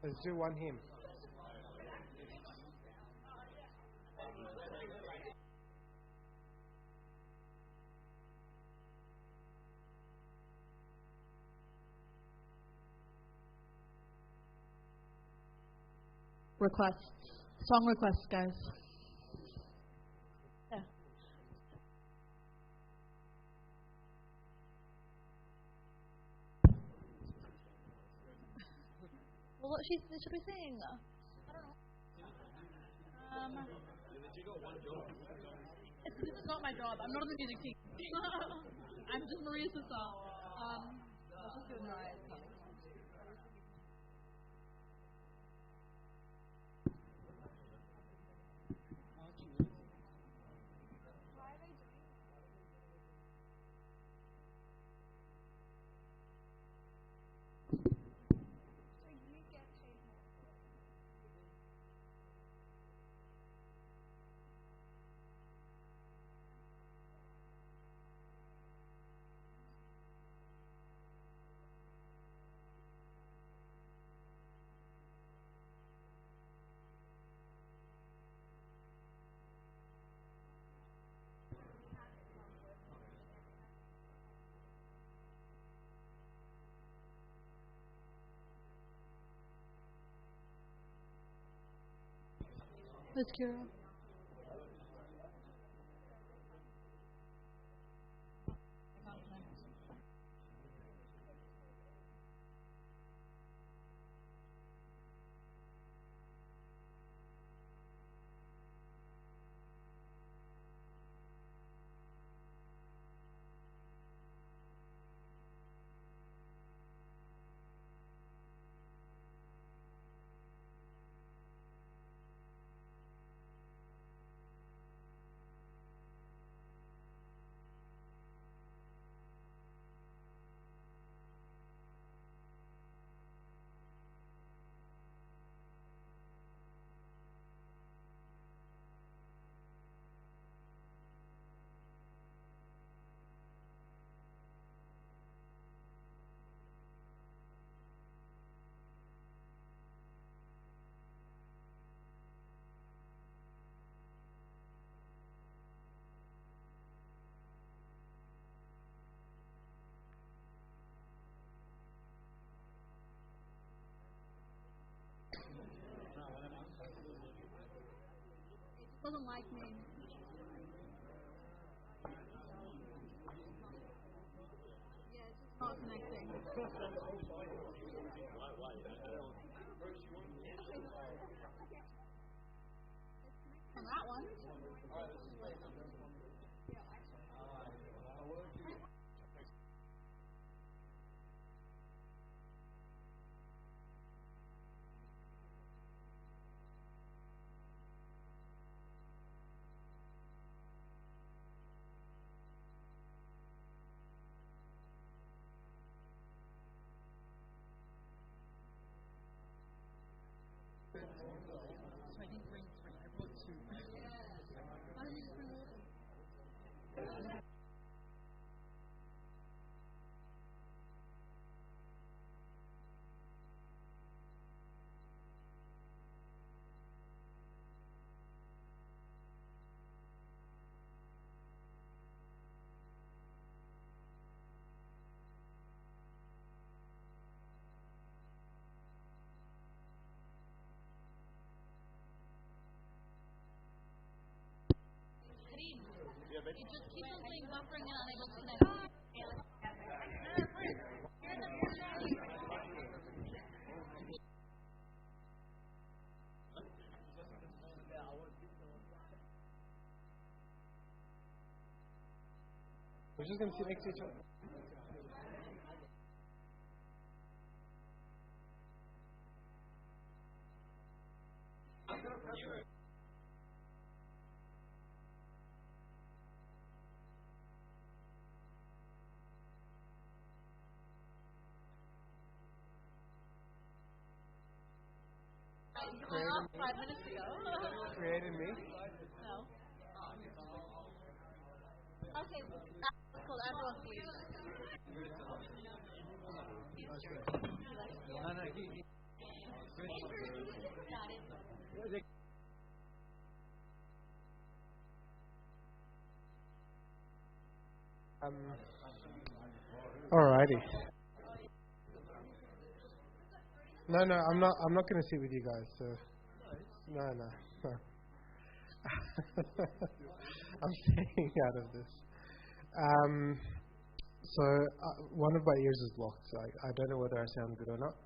Let's do one hymn. Requests. Song requests, guys. Yeah. Well, what should we sing? I don't know. It's not my job. I'm not on the music team. I'm just Maria's sister. Let's just do it right. Who's Kira? Doesn't like me. Yeah, it's just not connecting. On that one. So I didn't bring 3. I brought 2. Why did you just bring water? It just keeps on saying buffering and unable to connect. We're just going to sit next to each other. Created 5 minutes ago. Created me? No. Okay, that's called everyone's view. No, Alrighty. No, I'm not. I'm not going to sit with you guys. So no. I'm staying out of this. So one of my ears is blocked, so I don't know whether I sound good or not.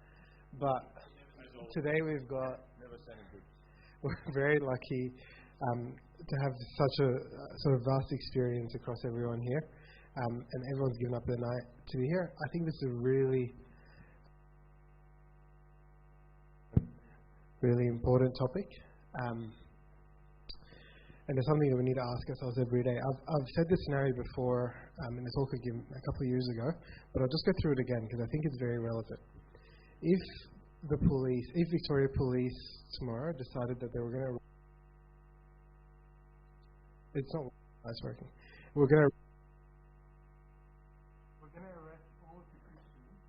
But today we're very lucky to have such a sort of vast experience across everyone here, and everyone's given up their night to be here. I think this is a really, really important topic. And it's something that we need to ask ourselves every day. I've said this scenario before in a talk I gave a couple of years ago, but I'll just go through it again because I think it's very relevant. If Victoria Police tomorrow decided that they were going to, it's not working. We're going to arrest all of the Christians.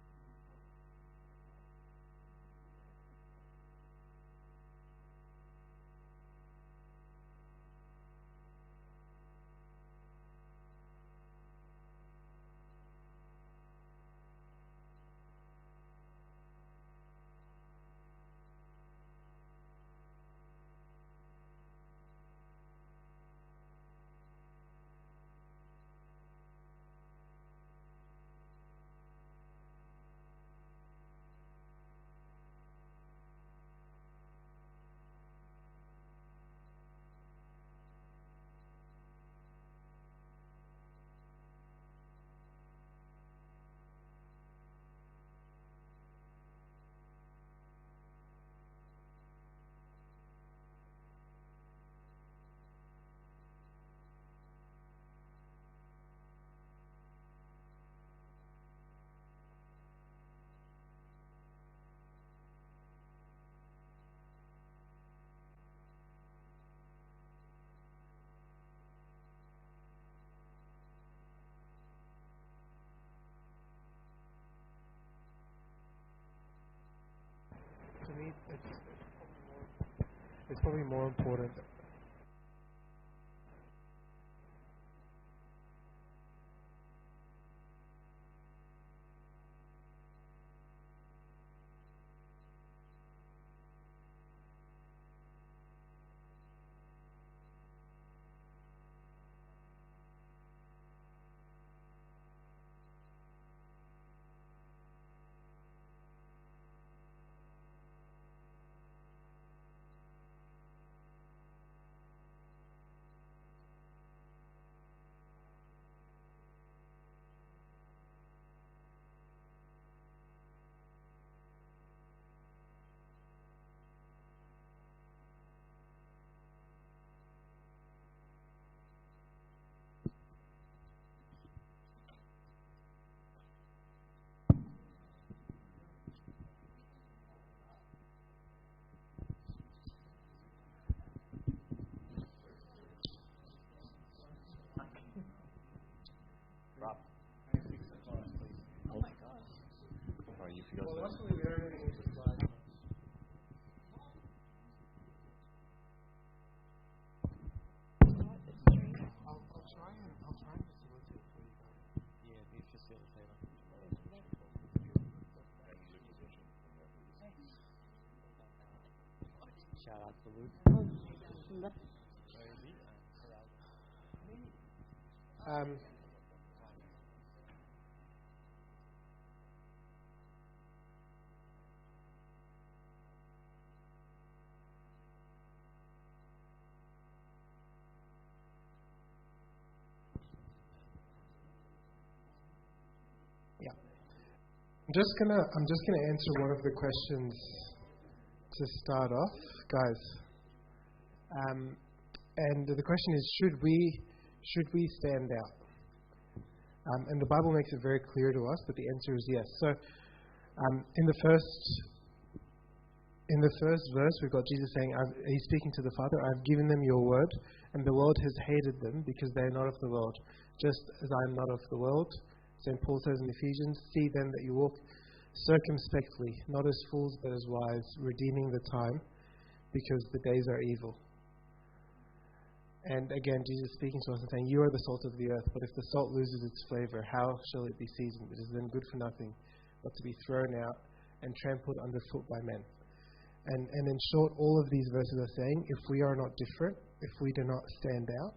To me, it's probably more important. Rob. Oh my gosh. Oh, you feel Well, so. luckily we don't really need to slide. I'll try and facilitate for you guys. Yeah, be a facilitator. Shout out to Luke. Yeah. I'm just gonna answer one of the questions to start off, guys. And the question is, should we stand out? And the Bible makes it very clear to us that the answer is yes. So, in the first verse, we've got Jesus saying, he's speaking to the Father, I've given them your word, and the world has hated them because they are not of the world, just as I am not of the world. St. Paul says in Ephesians, see then that you walk circumspectly, not as fools but as wise, redeeming the time, because the days are evil. And again, Jesus speaking to us and saying, you are the salt of the earth, but if the salt loses its flavor, how shall it be seasoned? It is then good for nothing, but to be thrown out and trampled underfoot by men. And in short, all of these verses are saying, if we are not different, if we do not stand out,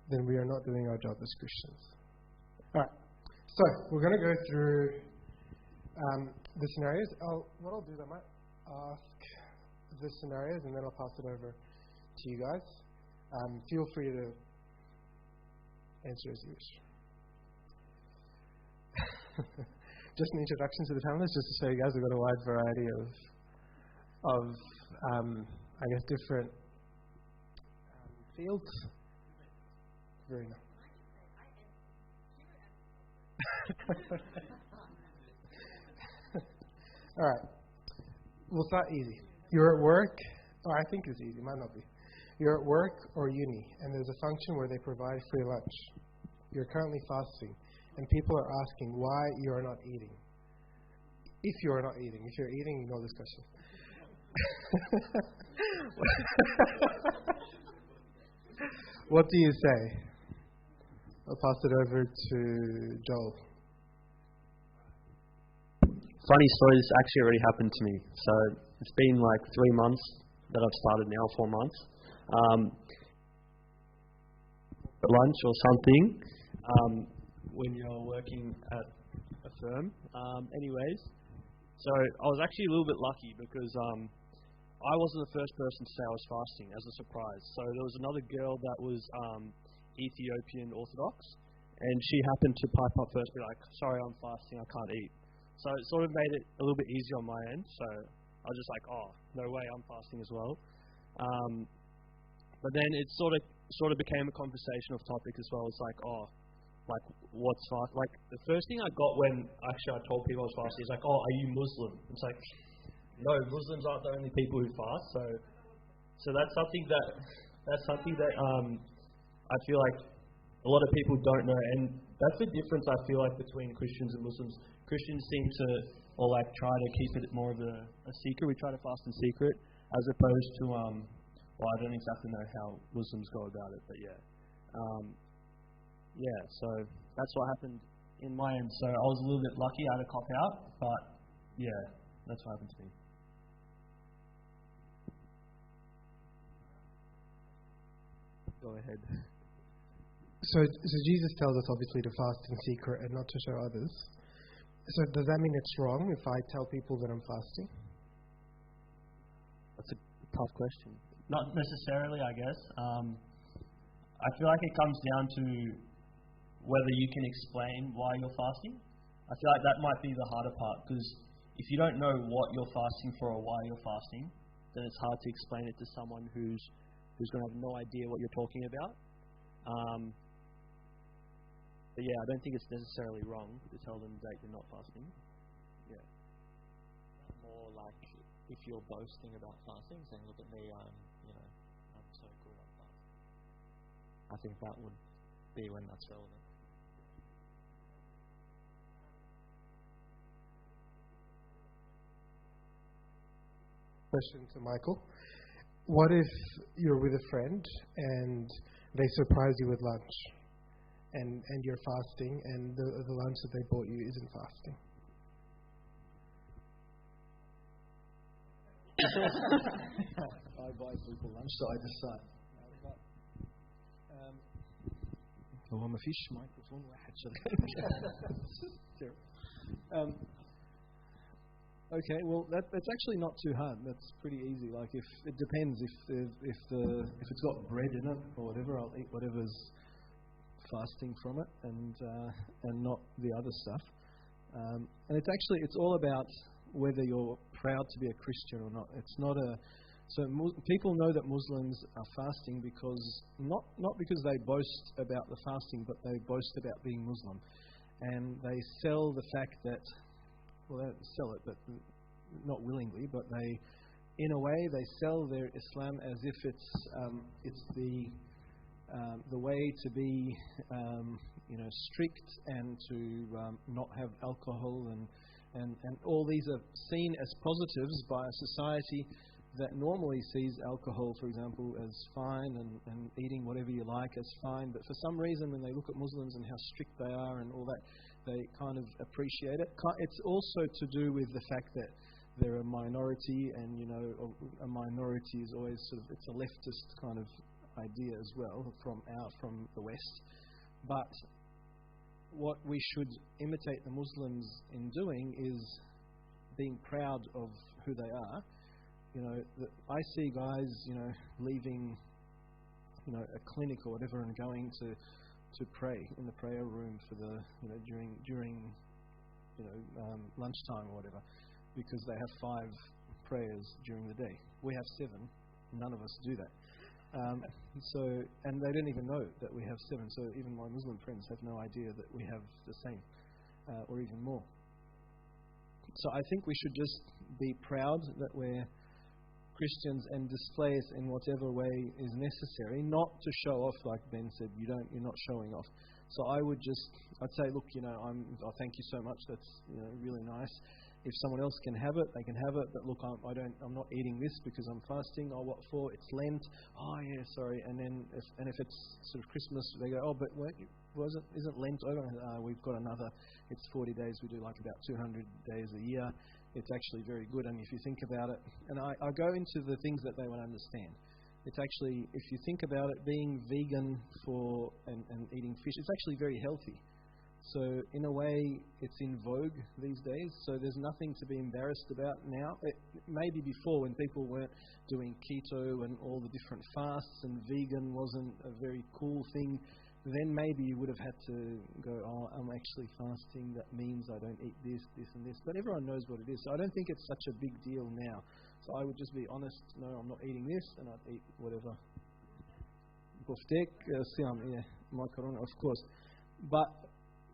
then we are not doing our job as Christians. All right. So we're going to go through the scenarios. What I'll do is I might ask the scenarios and then I'll pass it over to you guys. Feel free to answer as you wish. Just an introduction to the panelists, just to show you guys we've got a wide variety of I guess, different fields. Very nice. All right. We'll start easy. You're at work. Oh, I think it's easy. Might not be. You're at work or uni, and there's a function where they provide free lunch. You're currently fasting, and people are asking why you are not eating. If you are not eating. If you're eating, ignore this question. What do you say? I'll pass it over to Joel. Funny story, this actually already happened to me. So it's been like 3 months that I've started now, 4 months. Lunch or something when you're working at a firm. Anyways, so I was actually a little bit lucky because I wasn't the first person to say I was fasting as a surprise. So there was another girl that was Ethiopian Orthodox, and she happened to pipe up first, be like, sorry, I'm fasting, I can't eat. So it sort of made it a little bit easier on my end. So I was just like, oh, no way, I'm fasting as well. But then it sort of became a conversation of topic as well. It's like, oh, like what's fast? Like the first thing I got when actually I told people I was fasting is like, oh, are you Muslim? It's like, no, Muslims aren't the only people who fast. So that's something that I feel like a lot of people don't know, and that's the difference I feel like between Christians and Muslims. Christians seem to, or like try to keep it more of a secret. We try to fast in secret, as opposed to well, I don't exactly know how Muslims go about it, but yeah. So that's what happened in my end. So I was a little bit lucky, I had a cop out, but yeah, that's what happened to me. Go ahead. So Jesus tells us obviously to fast in secret and not to show others. So does that mean it's wrong if I tell people that I'm fasting? That's a tough question. Not necessarily, I guess. I feel like it comes down to whether you can explain why you're fasting. I feel like that might be the harder part, because if you don't know what you're fasting for or why you're fasting, then it's hard to explain it to someone who's going to have no idea what you're talking about. But yeah, I don't think it's necessarily wrong to tell them that you're not fasting. Yeah. More like if you're boasting about fasting, saying, look at me, I'm so good at fasting. I think that would be when that's relevant. Question to Michael. What if you're with a friend and they surprise you with lunch and you're fasting and the lunch that they bought you isn't fasting? I buy people lunch, so I decide. هو ما فيش مايكروفون واحد شغال. Okay, well that's actually not too hard. That's pretty easy. Like if it depends if it's got bread in it or whatever, I'll eat whatever's fasting from it and not the other stuff. And it's all about whether you're proud to be a Christian or not. It's not people know that Muslims are fasting because not because they boast about the fasting, but they boast about being Muslim, and they sell the fact that. Well, they don't sell it, but not willingly. But in a way, they sell their Islam as if it's the way to be, strict and to not have alcohol and all these are seen as positives by a society that normally sees alcohol, for example, as fine and eating whatever you like as fine, but for some reason when they look at Muslims and how strict they are and all that, they kind of appreciate it. It's also to do with the fact that they're a minority, and a minority is always it's a leftist kind of idea as well from the West. But what we should imitate the Muslims in doing is being proud of who they are. I see guys, leaving, a clinic or whatever and going to pray in the prayer room for during lunchtime or whatever, because they have 5 prayers during the day. We have 7. None of us do that. And they don't even know that we have 7. So even my Muslim friends have no idea that we have the same, or even more. So I think we should just be proud that we're Christians and display it in whatever way is necessary, not to show off, like Ben said. You're not showing off. So I'd say, look, I thank you so much. That's really nice. If someone else can have it, they can have it. But look, I'm not eating this because I'm fasting. Oh, what for? It's Lent. Oh, yeah, sorry. And then if it's sort of Christmas, they go, oh, but isn't Lent over? We've got another. It's 40 days. We do like about 200 days a year. It's actually very good. And if you think about it, and I go into the things that they won't understand. It's actually, if you think about it, being vegan and eating fish, it's actually very healthy. So in a way, it's in vogue these days. So there's nothing to be embarrassed about now. Maybe before, when people weren't doing keto and all the different fasts, and vegan wasn't a very cool thing, then maybe you would have had to go, oh, I'm actually fasting. That means I don't eat this, this, and this. But everyone knows what it is. So I don't think it's such a big deal now. So I would just be honest. No, I'm not eating this, and I'd eat whatever. Boftek, siam, yeah, macaron, of course. But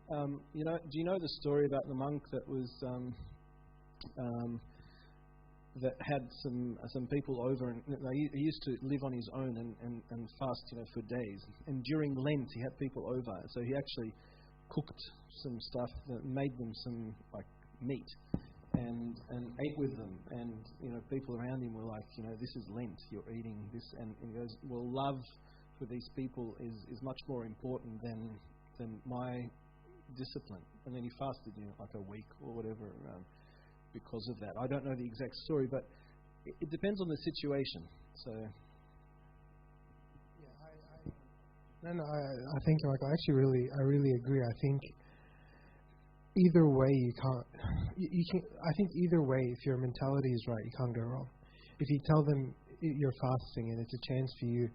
do you know the story about the monk that was that had some people over, and he used to live on his own and fast, for days. And during Lent, he had people over, so he actually cooked some stuff that made them some meat and ate with them. And people around him were like, this is Lent, you're eating this, and he goes, well, love for these people is much more important than my discipline. And then he fasted like a week or whatever because of that. I don't know the exact story, but it depends on the situation. So I think, Michael, I really agree. I think either way you can't. I think either way, if your mentality is right, you can't go wrong. If you tell them you're fasting and it's a chance for you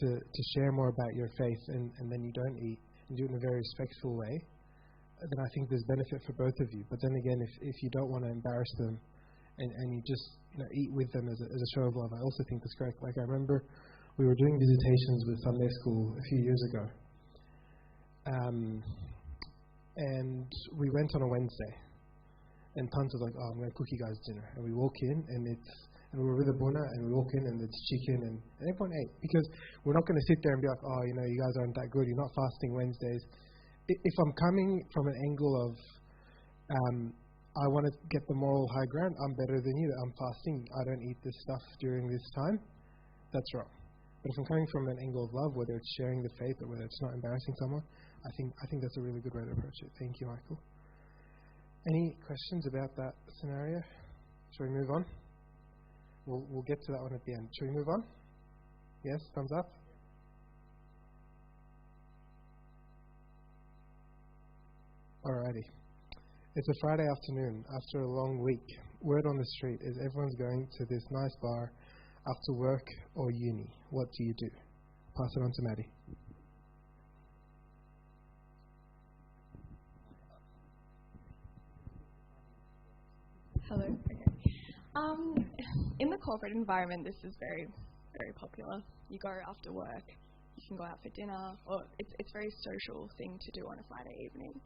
to share more about your faith, and then you don't eat, and do it in a very respectful way, then I think there's benefit for both of you. But then again, if you don't want to embarrass them, and you just eat with them as a show of love, I also think that's correct. Like I remember we were doing visitations with Sunday school a few years ago, and we went on a Wednesday, and Tante was like, oh, I'm going to cook you guys dinner. And we walk in, and we were with a Buna, and we walk in, and it's chicken, and everyone ate. Because we're not going to sit there and be like, oh, you guys aren't that good, you're not fasting Wednesdays. If I'm coming from an angle of, I want to get the moral high ground, I'm better than you, I'm fasting, I don't eat this stuff during this time, that's wrong. But if I'm coming from an angle of love, whether it's sharing the faith or whether it's not embarrassing someone, I think that's a really good way to approach it. Thank you, Michael. Any questions about that scenario? Shall we move on? We'll get to that one at the end. Shall we move on? Yes, thumbs up. Alrighty. It's a Friday afternoon after a long week. Word on the street is everyone's going to this nice bar after work or uni. What do you do? Pass it on to Maddie. Hello. Okay. In the corporate environment, this is very, very popular. You go after work, you can go out for dinner, or it's a very social thing to do on a Friday evening.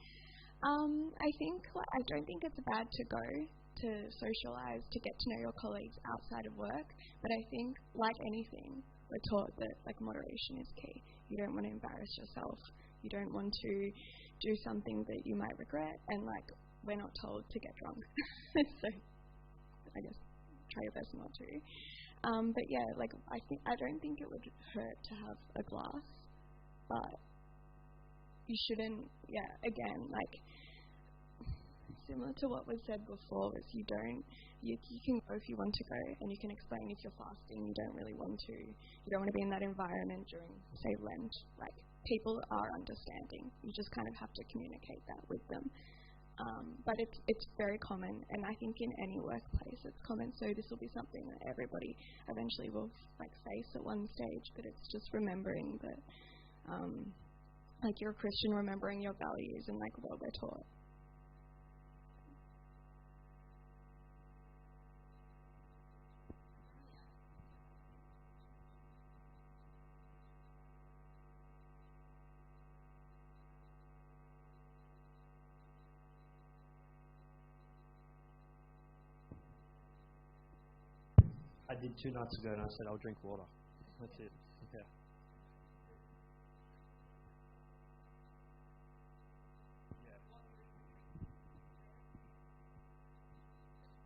I don't think it's bad to go to socialise, to get to know your colleagues outside of work, but I think, like anything, we're taught that moderation is key. You don't want to embarrass yourself. You don't want to do something that you might regret, and we're not told to get drunk. So I guess try your best not to. But yeah, like I don't think it would hurt to have a glass, but you shouldn't. Yeah, again, like similar to what was said before, is you can go if you want to go, and you can explain if you're fasting, you don't really want to. You don't want to be in that environment during, say, Lent. Like, people are understanding. You just kind of have to communicate that with them. But it's very common, and I think in any workplace it's common. So this will be something that everybody eventually will face at one stage. But it's just remembering that, you're a Christian, remembering your values and what we're taught. I did 2 nights ago, and I said I'll drink water. That's it. Yeah.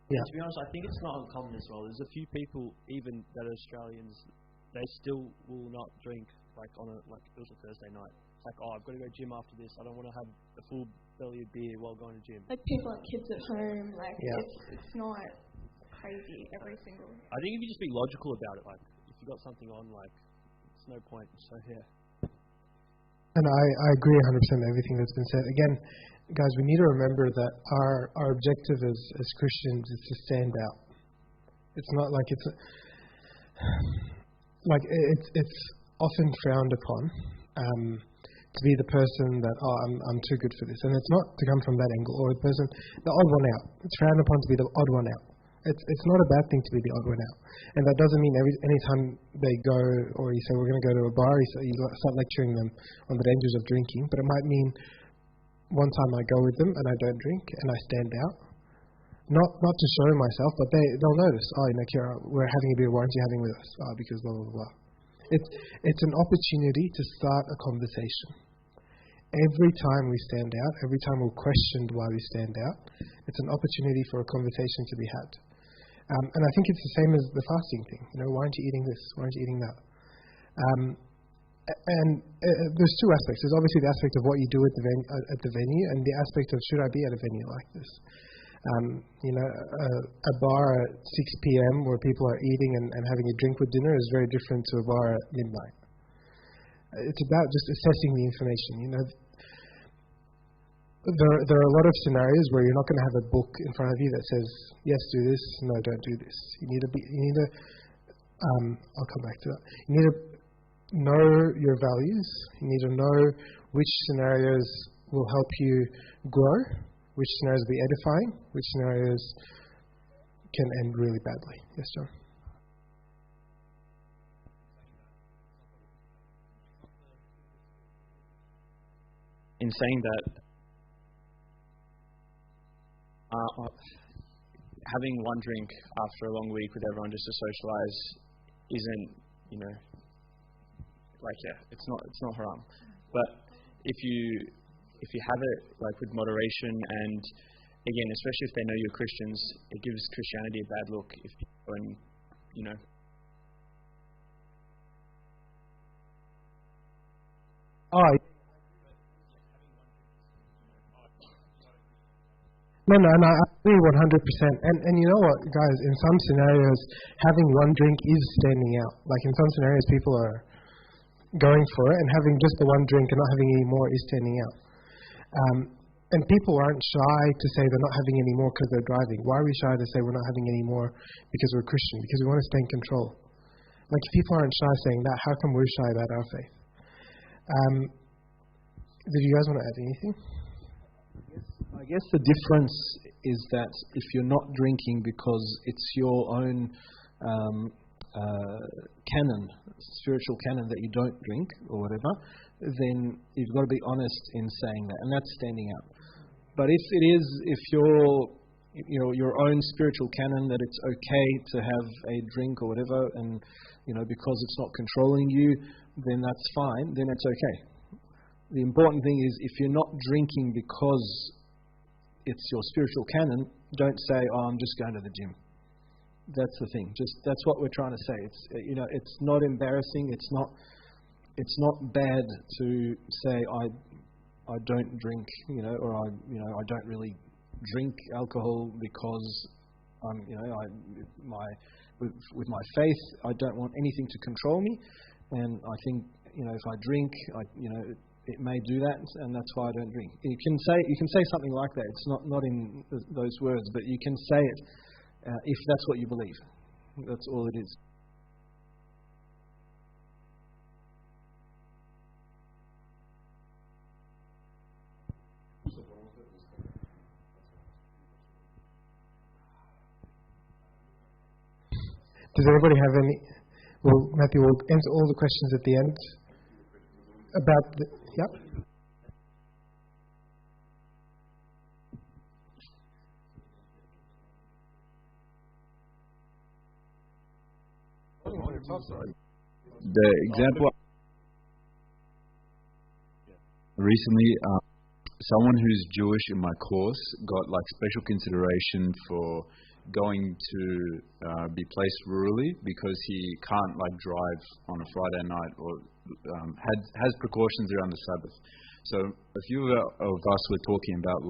Yeah. To be honest, I think it's not uncommon as well. There's a few people, even that are Australians, they still will not drink on it was a Thursday night. It's like, I've got to go gym after this. I don't want to have a full belly of beer while going to gym. Like, people have kids at home. It's not crazy every single. I think if you just be logical about it, if you got something on, it's no point. So yeah. And I agree 100% with everything that's been said. Again, guys, we need to remember that our objective as Christians is to stand out. It's not like it's often frowned upon to be the person that I'm too good for this, and it's not to come from that angle, or the odd one out. It's frowned upon to be the odd one out. It's not a bad thing to be the odd one out, and that doesn't mean any time they go, or you say we're going to go to a bar, you start lecturing them on the dangers of drinking. But it might mean one time I go with them and I don't drink and I stand out, not to show myself, but they'll notice. Kira, we're having a beer. Why aren't you having with us? Because blah blah blah. It's an opportunity to start a conversation. Every time we stand out, every time we're questioned why we stand out, it's an opportunity for a conversation to be had. And I think it's the same as the fasting thing. Why aren't you eating this? Why aren't you eating that? There's 2 aspects. There's obviously the aspect of what you do at the venue, and the aspect of should I be at a venue like this. A bar at 6 p.m. where people are eating and having a drink with dinner is very different to a bar at midnight. It's about just assessing the information. There are a lot of scenarios where you're not going to have a book in front of you that says, yes, do this, no, don't do this. I'll come back to that. You need to know your values. You need to know which scenarios will help you grow, which scenarios will be edifying, which scenarios can end really badly. Yes, John? In saying that, having one drink after a long week with everyone just to socialise isn't, it's not haram. But if you have it with moderation, and again, especially if they know you're Christians, it gives Christianity a bad look if people No, and I agree 100%. And you know what, guys? In some scenarios, having one drink is standing out. In some scenarios, people are going for it, and having just the one drink and not having any more is standing out. And people aren't shy to say they're not having any more because they're driving. Why are we shy to say we're not having any more because we're Christian? Because we want to stay in control. If people aren't shy saying that, how come we're shy about our faith? Did you guys want to add anything? I guess the difference is that if you're not drinking because it's your own spiritual canon that you don't drink or whatever, then you've got to be honest in saying that, and that's standing out. But if your own spiritual canon that it's okay to have a drink or whatever, and because it's not controlling you, then that's fine. Then it's okay. The important thing is if you're not drinking because it's your spiritual canon, don't say, I'm just going to the gym. That's the thing. Just that's what we're trying to say. It's it's not embarrassing. It's not bad to say I don't drink, or I don't really drink alcohol because with my faith I don't want anything to control me, and I think if I drink it may do that, and that's why I don't drink. You can say something like that. It's not in those words, but you can say it if that's what you believe. That's all it is. Does anybody have any? Well, Matthew will answer all the questions at the end. About the, yep. The example recently, someone who's Jewish in my course got special consideration for going to be placed rurally because he can't drive on a Friday night, or has precautions around the Sabbath. So a few of us were talking about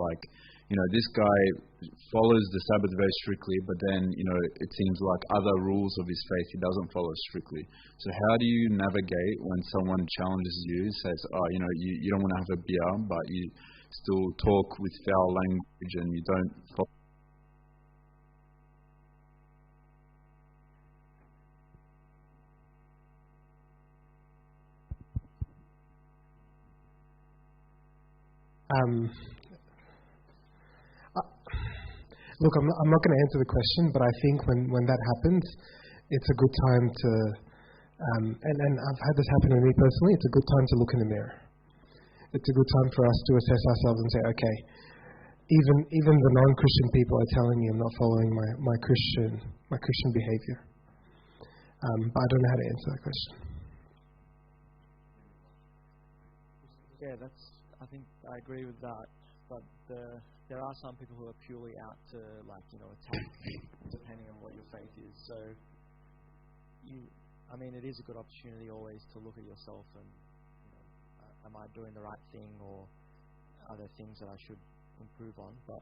this guy follows the Sabbath very strictly, but then it seems like other rules of his faith he doesn't follow strictly. So how do you navigate when someone challenges you, says, you don't want to have a beer, but you still talk with foul language and you don't follow? Look, I'm not going to answer the question, but I think when that happens, it's a good time to, and I've had this happen to me personally, it's a good time to look in the mirror. It's a good time for us to assess ourselves and say, okay, even the non-Christian people are telling me I'm not following my Christian behavior. But I don't know how to answer that question. Yeah, I think I agree with that, but there are some people who are purely out to attack, depending on what your faith is. So it is a good opportunity always to look at yourself and am I doing the right thing, or are there things that I should improve on? But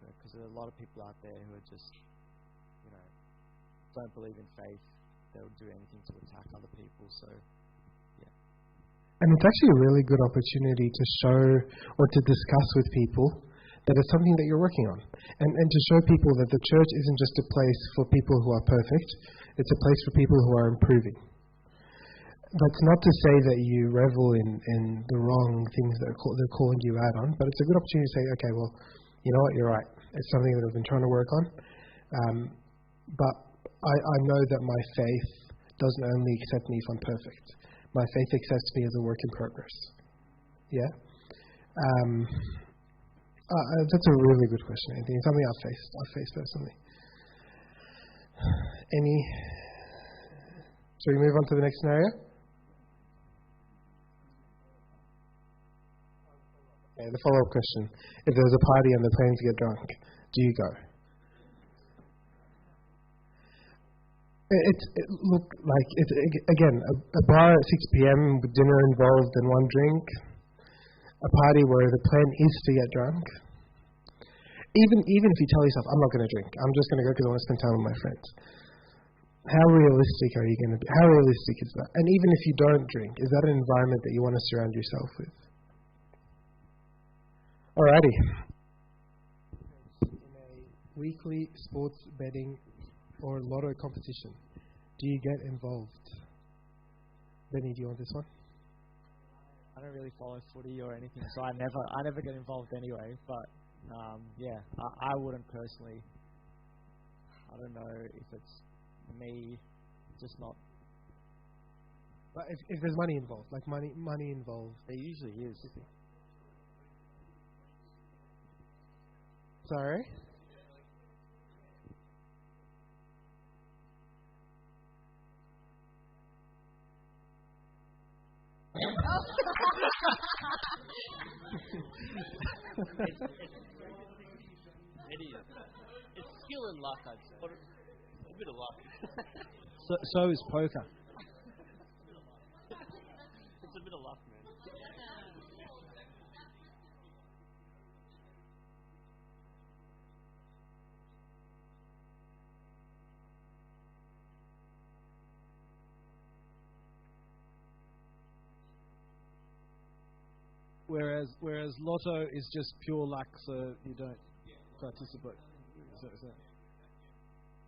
because there are a lot of people out there who are just don't believe in faith, they'll do anything to attack other people. So. And it's actually a really good opportunity to show or to discuss with people that it's something that you're working on. And to show people that the church isn't just a place for people who are perfect, it's a place for people who are improving. That's not to say that you revel in the wrong things that they're calling you out on, but it's a good opportunity to say, okay, well, you know what, you're right. It's something that I've been trying to work on. But I know that my faith doesn't only accept me if I'm perfect. My faith accepts me as a work in progress. Yeah? That's a really good question, Anthony. It's something I've faced personally. Shall we move on to the next scenario? Okay, the follow-up question. If there's a party and they're planning to get drunk, do you go? Again, a bar at 6 p.m. with dinner involved and one drink, a party where the plan is to get drunk. Even if you tell yourself, I'm not going to drink, I'm just going to go because I want to spend time with my friends. How realistic are you going to be? How realistic is that? And even if you don't drink, is that an environment that you want to surround yourself with? Alrighty. In a weekly sports betting or Lotto competition, do you get involved? Benny, do you want this one? I don't really follow footy or anything, so I never get involved anyway. But I wouldn't personally. I don't know if it's me, just not. But if there's money involved, money involved, there usually is. Sorry. It's skill and luck, I'd say. bit of luck. So is poker. It's a bit of luck, man. Whereas Lotto is just pure luck, so you don't participate. Is that?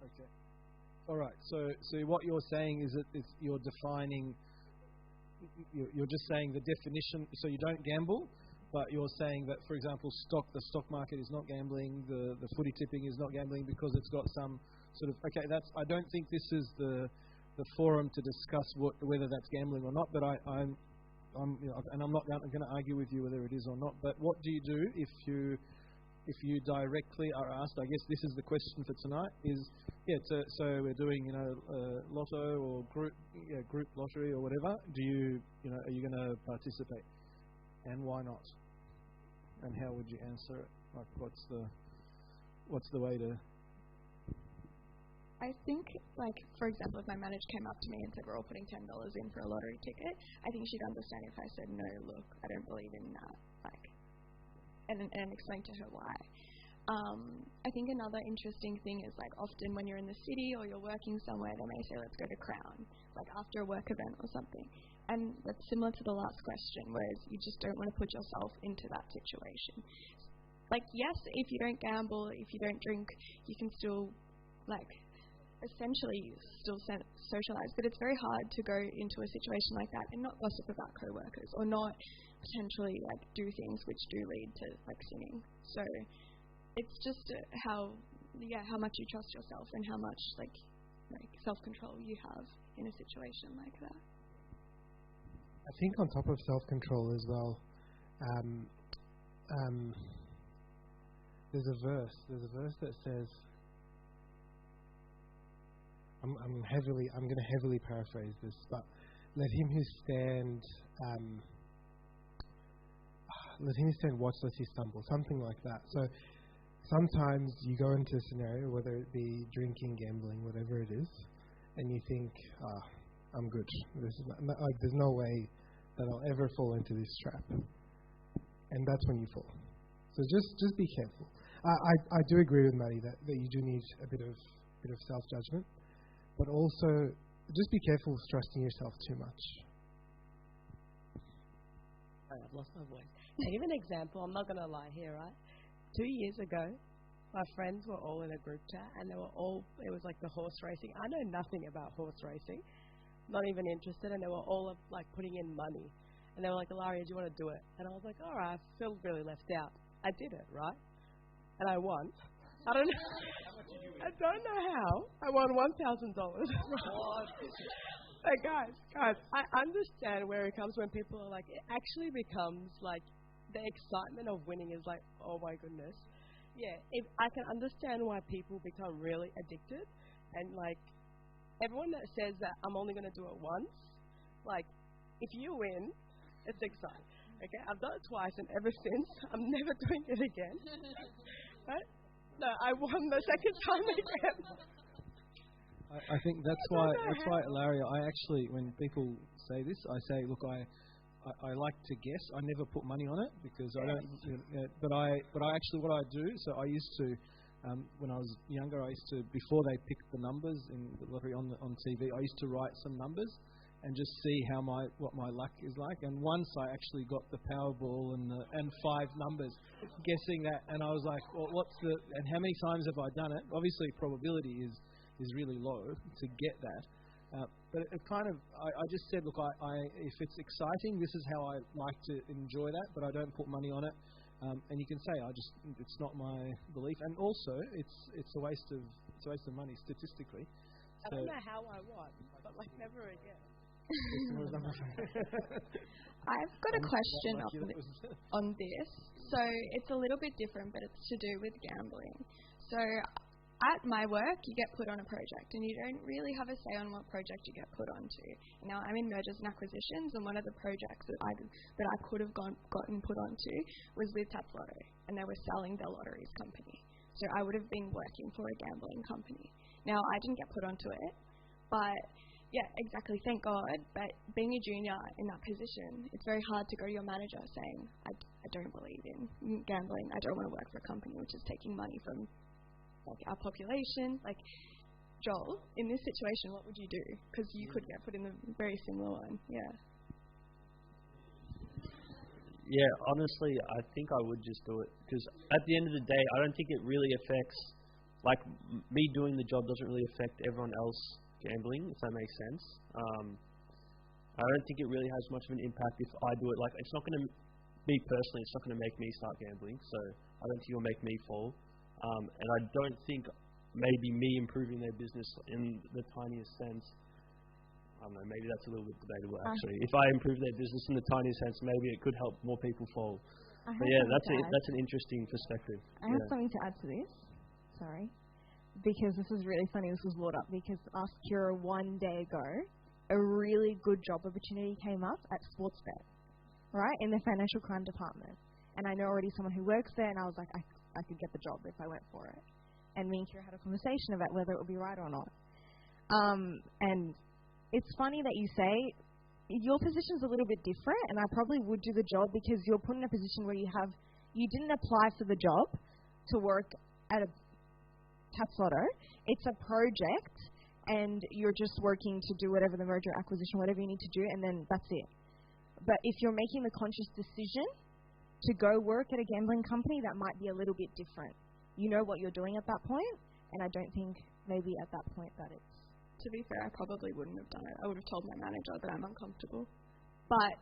Okay. All right. So what you're saying is that you're defining. You're just saying the definition. So you don't gamble, but you're saying that, for example, the stock market is not gambling. The footy tipping is not gambling because it's got some sort of. Okay, I don't think this is the forum to discuss whether that's gambling or not. But I'm not going to argue with you whether it is or not. But what do you do if you directly are asked? I guess this is the question for tonight. So we're doing Lotto or group lottery or whatever. Are you going to participate? And why not? And how would you answer it? Like what's the way to? I think, for example, if my manager came up to me and said, we're all putting $10 in for a lottery ticket, I think she'd understand if I said, no, look, I don't believe in that, and explain to her why. I think another interesting thing is, often when you're in the city or you're working somewhere, they may say, let's go to Crown, after a work event or something. And that's similar to the last question, whereas you just don't want to put yourself into that situation. Yes, if you don't gamble, if you don't drink, you can still, essentially still socialize, but it's very hard to go into a situation like that and not gossip about co-workers or not potentially do things which do lead to sinning. So it's just how much you trust yourself and how much self-control you have in a situation like that. I think on top of self-control as well, there's a verse that says, I'm going to heavily paraphrase this, but let him who stand watch lest he stumble, something like that. So sometimes you go into a scenario, whether it be drinking, gambling, whatever it is, and you think, I'm good. There's no way that I'll ever fall into this trap, and that's when you fall. So just be careful. I do agree with Maddie that you do need a bit of self-judgment. But also, just be careful with trusting yourself too much. Sorry, I've lost my voice. I'll give an example. I'm not going to lie here, right? 2 years ago, my friends were all in a group chat, and it was the horse racing. I know nothing about horse racing, not even interested, and they were all putting in money. And they were like, Ilaria, do you want to do it? And I was like, all right, I feel really left out. I did it, right? And I won. I don't know. I don't know how. I won $1,000. Hey guys, I understand where it comes when people are it actually becomes the excitement of winning is oh my goodness. Yeah, I can understand why people become really addicted, and everyone that says that I'm only going to do it once, if you win, it's exciting. Okay, I've done it twice, and ever since, I'm never doing it again. Right? No, I won the second time again. I think that's why, Ilaria, I actually, when people say this, I say, look, I like to guess. I never put money on it because I don't. But I actually, what I do. So I used to, when I was younger, before they picked the numbers in the lottery on TV, I used to write some numbers and just see what my luck is like. And once I actually got the Powerball and 5 numbers, guessing that, and I was like, well, and how many times have I done it? Obviously, probability is really low to get that. But it kind of, I just said, look, if it's exciting, this is how I like to enjoy that, but I don't put money on it. And you can say, it's not my belief, and also it's a waste of money statistically. I don't know how I won, but never again. I've got a question on this. So it's a little bit different, but it's to do with gambling. So at my work, you get put on a project, and you don't really have a say on what project you get put onto. Now, I'm in mergers and acquisitions, and one of the projects that I could have gotten put onto was with Lotto, and they were selling their lotteries company. So I would have been working for a gambling company. Now, I didn't get put onto it, but yeah, exactly, thank God. But being a junior in that position, it's very hard to go to your manager saying, I don't believe in gambling. I don't want to work for a company which is taking money from like our population. Like, Joel, in this situation, what would you do? Because you could get put in a very similar one. Yeah. Yeah, honestly, I think I would just do it because at the end of the day, I don't think it really affects, like, me doing the job doesn't really affect everyone else gambling, if that makes sense. I don't think it really has much of an impact if I do it. Like, it's not going to, me personally, it's not going to make me start gambling, so I don't think it'll make me fall. And I don't think maybe me improving their business in the tiniest sense, I don't know, maybe that's a little bit debatable actually. If I improve their business in the tiniest sense, maybe it could help more people fall. But yeah, that's an interesting perspective. I have something to add to this. Sorry. Because this is really funny, this was brought up because Ask Youre one day ago, a really good job opportunity came up at Sportsbet, right, in the financial crime department. And I know already someone who works there, and I was like, I could get the job if I went for it. And me and Kira had a conversation about whether it would be right or not. And it's funny that you say your position's a little bit different, and I probably would do the job because you're put in a position where you didn't apply for the job to work at a tax lotto. It's a project, and you're just working to do whatever the merger acquisition, whatever you need to do, and then that's it. But if you're making the conscious decision to go work at a gambling company, that might be a little bit different. You know what you're doing at that point, and I don't think maybe at that point that it's... To be fair, I probably wouldn't have done it. I would have told my manager that I'm uncomfortable. But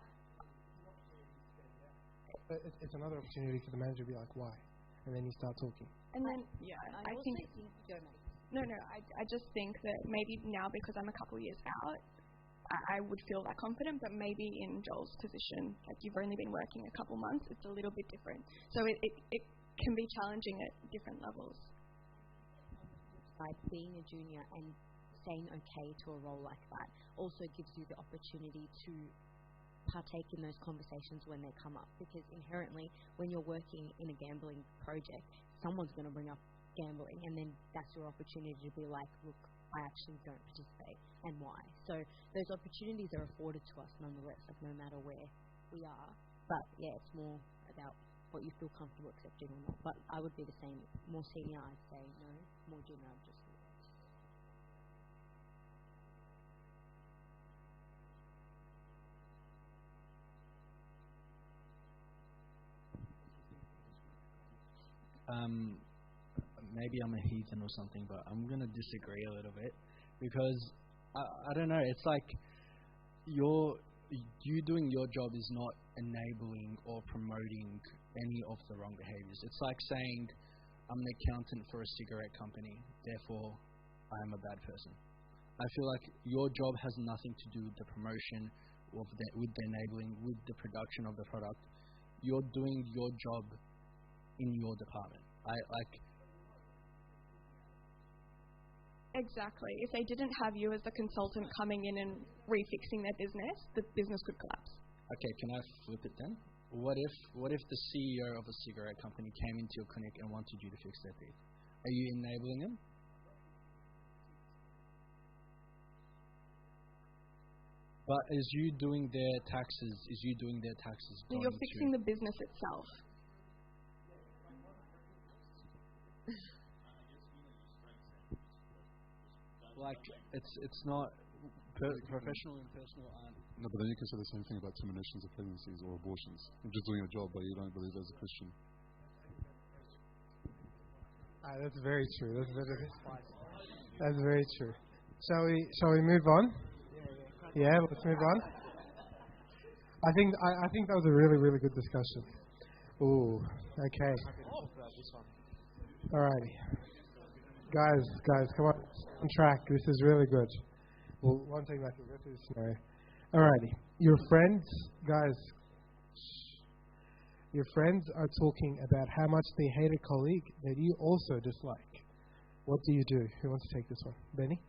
it's another opportunity for the manager to be like, why? And then you start talking. And then, yeah, I think I just think that maybe now because I'm a couple years out, I would feel that confident, but maybe in Joel's position, like you've only been working a couple months, it's a little bit different. So it can be challenging at different levels. By being a junior and saying okay to a role like that also gives you the opportunity to partake in those conversations when they come up, because inherently when you're working in a gambling project, someone's going to bring up gambling, and then that's your opportunity to be like, look, I actually don't participate, and why. So those opportunities are afforded to us nonetheless, like no matter where we are. But yeah, it's more about what you feel comfortable accepting or not. But I would be the same. More senior, I'd say no. More junior, I'd just do it. Maybe I'm a heathen or something, but I'm going to disagree a little bit because I don't know. It's like you doing your job is not enabling or promoting any of the wrong behaviors. It's like saying I'm an accountant for a cigarette company, therefore I am a bad person. I feel like your job has nothing to do with the promotion, with the enabling, with the production of the product. You're doing your job in your department. Exactly. If they didn't have you as the consultant coming in and refixing their business, the business could collapse. Okay, can I flip it then? What if the CEO of a cigarette company came into your clinic and wanted you to fix their teeth? Are you enabling them? But is you doing their taxes? So you're fixing the business itself. Like it's not professional and personal aren't. No, but then you can say the same thing about terminations of pregnancies or abortions. You're just doing a job, but you don't believe as a Christian. That's very true. That's very true. Shall we move on? Yeah, let's move on. I think that was a really, really good discussion. Ooh, okay. Alrighty. Guys, come on track. This is really good. Well, one thing back, we'll go through the scenario. Alrighty. Your friends are talking about how much they hate a colleague that you also dislike. What do you do? Who wants to take this one? Benny?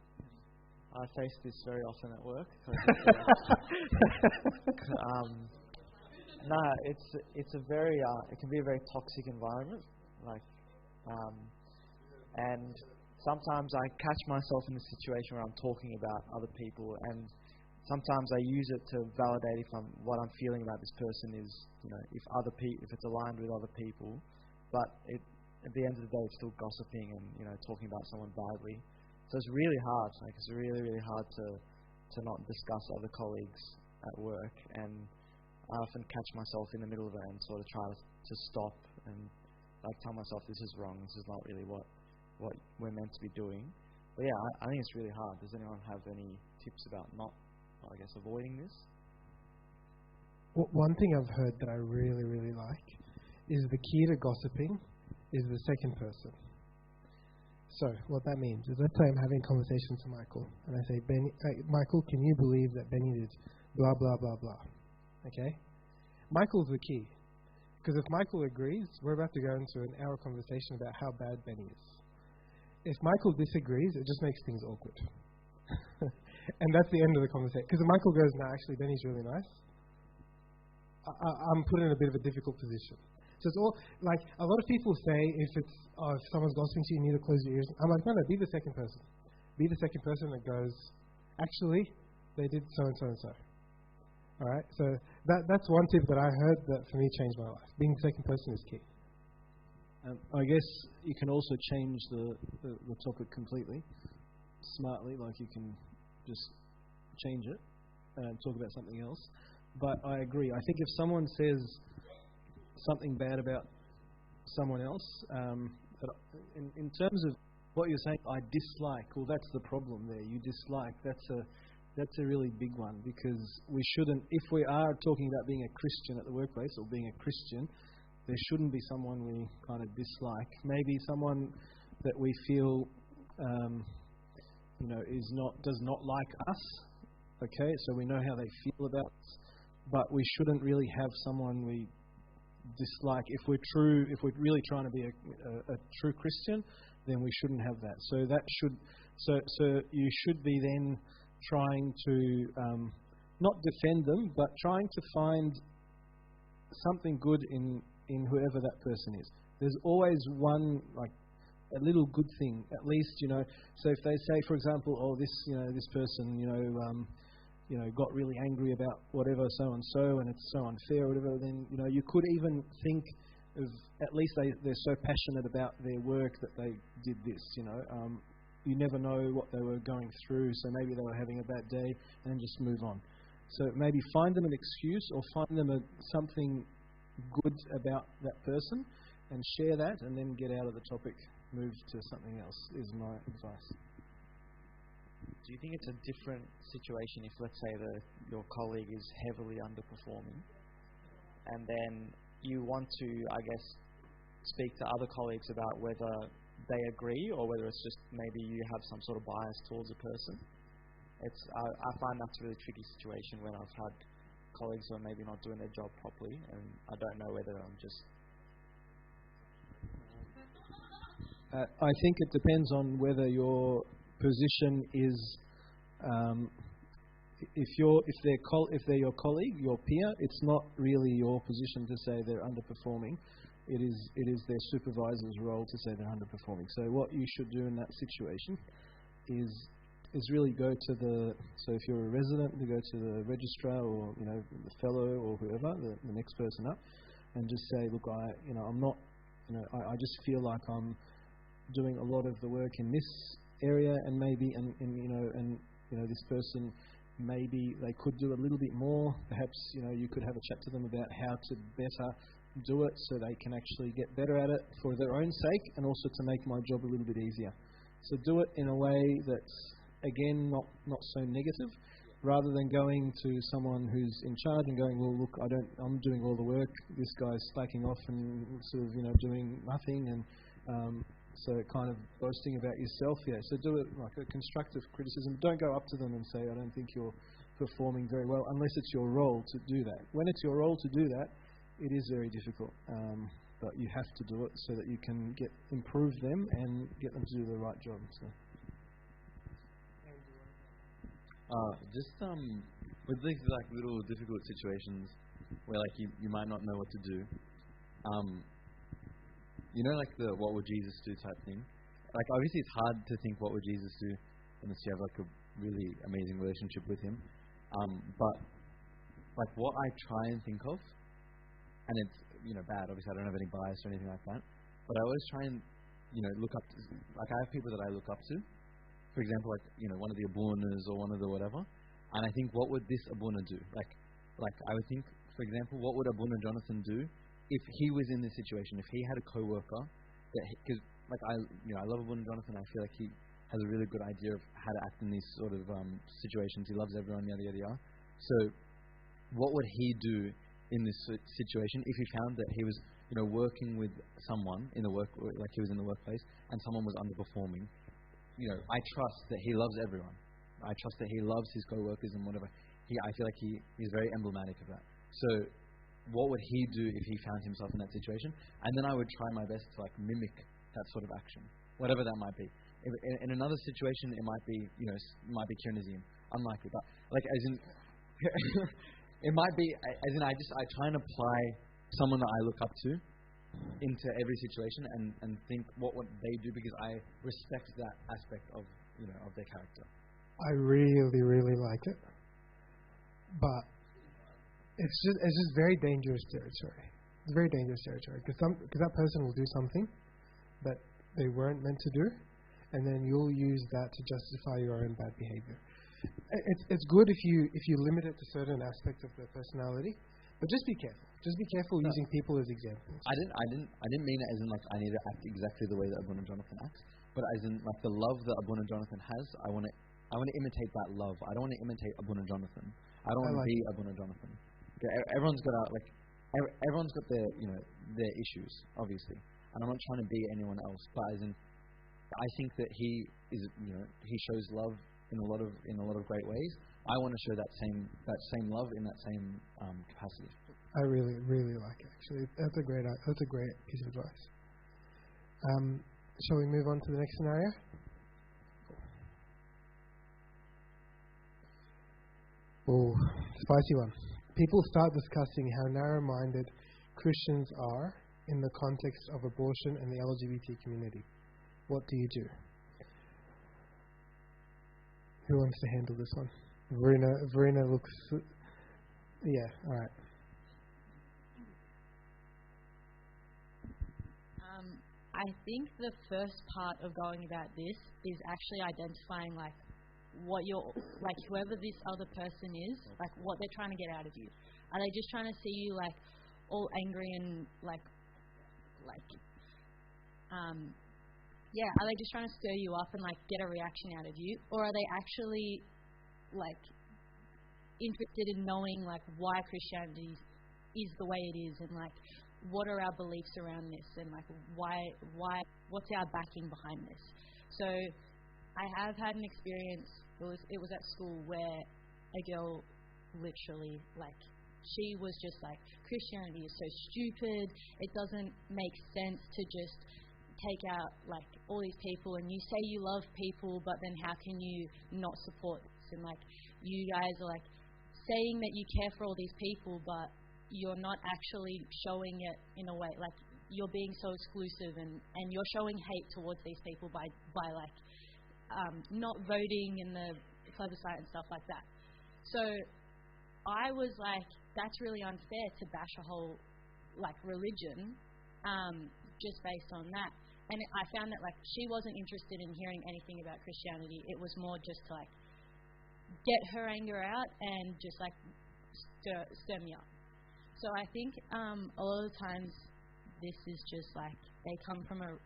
I face this very often at work. It's a very it can be a very toxic environment, and sometimes I catch myself in the situation where I'm talking about other people, and sometimes I use it to validate if what I'm feeling about this person is, if it's aligned with other people. But at the end of the day, it's still gossiping and talking about someone badly. So it's really hard. Like, it's really, really hard to not discuss other colleagues at work, and I often catch myself in the middle of it and sort of try to stop and tell myself this is wrong. This is not really what we're meant to be doing. But yeah, I think it's really hard. Does anyone have any tips about avoiding this? One thing I've heard that I really, really like is the key to gossiping is the second person. So what that means is, let's say I'm having a conversation to Michael, and I say, Michael, can you believe that Benny did blah, blah, blah, blah? Okay? Michael's the key. Because if Michael agrees, we're about to go into an hour conversation about how bad Benny is. If Michael disagrees, it just makes things awkward. And that's the end of the conversation. Because if Michael goes, no, actually, Benny's really nice, I'm put in a bit of a difficult position. So it's all, like, a lot of people say if someone's gossiping to you, you need to close your ears. I'm like, no, be the second person. Be the second person that goes, actually, they did so and so and so. All right? So that's one tip that I heard that for me changed my life. Being the second person is key. I guess you can also change the topic completely, smartly, like you can just change it and talk about something else. But I agree. I think if someone says something bad about someone else, in terms of what you're saying, I dislike, well, that's the problem there. You dislike, that's a really big one, because we shouldn't, if we are talking about being a Christian at the workplace or being a Christian, there shouldn't be someone we kind of dislike. Maybe someone that we feel does not like us, okay, so we know how they feel about us, but we shouldn't really have someone we dislike. If we're really trying to be a true Christian, then we shouldn't have that. So you should be then trying to not defend them, but trying to find something good in whoever that person is. There's always one, like, a little good thing, at least, So if they say, for example, oh, this person, got really angry about whatever so and so, and it's so unfair, or whatever, then you could even think of, at least they're so passionate about their work that they did this. You never know what they were going through, so maybe they were having a bad day, and just move on. So maybe find them an excuse, or find them something good about that person, and share that, and then get out of the topic, move to something else, is my advice. Do you think it's a different situation if, let's say, your colleague is heavily underperforming, and then you want to, speak to other colleagues about whether they agree, or whether it's just maybe you have some sort of bias towards a person? I find that's a really tricky situation when I've had colleagues who are maybe not doing their job properly, and I don't know whether I'm just... I think it depends on whether your position is, if they're your colleague, your peer, it's not really your position to say they're underperforming. It is their supervisor's role to say they're underperforming. So what you should do in that situation is really go to so if you're a resident, you go to the registrar, or the fellow, or whoever, the next person up, and just say, look, I'm not, I just feel like I'm doing a lot of the work in this area, and maybe, this person, maybe they could do a little bit more. Perhaps, you could have a chat to them about how to better do it, so they can actually get better at it for their own sake, and also to make my job a little bit easier. So do it in a way that's, again, not so negative, rather than going to someone who's in charge and going, well, look, I'm doing all the work, this guy's slacking off and sort of, doing nothing, and so kind of boasting about yourself. Yeah, so do it like a constructive criticism. Don't go up to them and say, I don't think you're performing very well, unless it's your role to do that. When it's your role to do that, it is very difficult, but you have to do it so that you can improve them and get them to do the right job. So. With these little difficult situations where you might not know what to do, the what would Jesus do type thing, like obviously it's hard to think what would Jesus do unless you have like a really amazing relationship with him. But like what I try and think of, and it's bad. Obviously, I don't have any bias or anything like that. But I always try and look up to, like I have people that I look up to. For example, like one of the Abunas or one of the whatever. And I think, what would this Abuna do? Like I would think, for example, what would Abuna Jonathan do if he was in this situation? If he had a co-worker that, because like I love Abuna Jonathan. I feel like he has a really good idea of how to act in these sort of situations. He loves everyone, yada yada yada. So, what would he do in this situation if he found that he was working with someone in the like he was in the workplace and someone was underperforming? I trust that he loves everyone. I trust that he loves his co-workers and whatever. I feel like he's very emblematic of that. So, what would he do if he found himself in that situation? And then I would try my best to like mimic that sort of action, whatever that might be. In another situation, it might be might be Kieranazim. Unlikely, but like as in, it might be as in I try and apply someone that I look up to into every situation and think what would they do, because I respect that aspect of of their character. I really, really like it, but it's just very dangerous territory. It's very dangerous territory because that person will do something that they weren't meant to do, and then you'll use that to justify your own bad behavior. It's good if you limit it to certain aspects of their personality, but just be careful. Just be careful using people as examples. I didn't mean it as in like I need to act exactly the way that Abuna Jonathan acts, but as in like the love that Abuna Jonathan has, I want to imitate that love. I don't want to imitate Abuna Jonathan. I don't want to be Abuna Jonathan. Okay, everyone's got their their issues, obviously, and I'm not trying to be anyone else. But as in, I think that he is he shows love in a lot of great ways. I want to show that same love in that same capacity. I really, really like it. Actually, that's a great piece of advice. Shall we move on to the next scenario? Oh, spicy one. People start discussing how narrow-minded Christians are in the context of abortion and the LGBT community. What do you do? Who wants to handle this one? Verena looks... Yeah, all right. I think the first part of going about this is actually identifying like what whoever this other person is, like what they're trying to get out of you. Are they just trying to see you like all angry and are they just trying to stir you up and like get a reaction out of you, or are they actually like interested in knowing like why Christianity is the way it is, and like what are our beliefs around this, and like what's our backing behind this? So I have had an experience, it was at school, where a girl literally like she was just like, Christianity is so stupid, it doesn't make sense to just take out like all these people, and you say you love people, but then how can you not support this? And like you guys are like saying that you care for all these people, but you're not actually showing it in a way, like you're being so exclusive and you're showing hate towards these people by like not voting in the plebiscite and stuff like that. So I was like, that's really unfair to bash a whole like religion just based on that. And I found that like she wasn't interested in hearing anything about Christianity. It was more just to like get her anger out and just like stir me up. So I think a lot of the times this is just like they come from a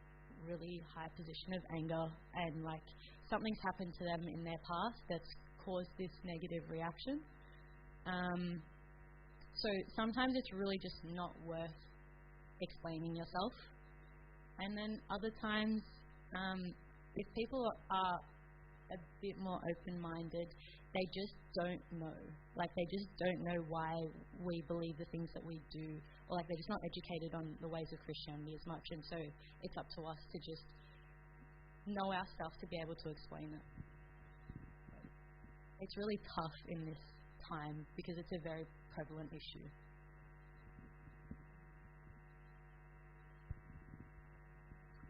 really high position of anger, and like something's happened to them in their past that's caused this negative reaction. So sometimes it's really just not worth explaining yourself. And then other times, if people are a bit more open-minded, they just don't know. Like, they just don't know why we believe the things that we do, or like they're just not educated on the ways of Christianity as much, and so it's up to us to just know our stuff to be able to explain it. It's really tough in this time because it's a very prevalent issue.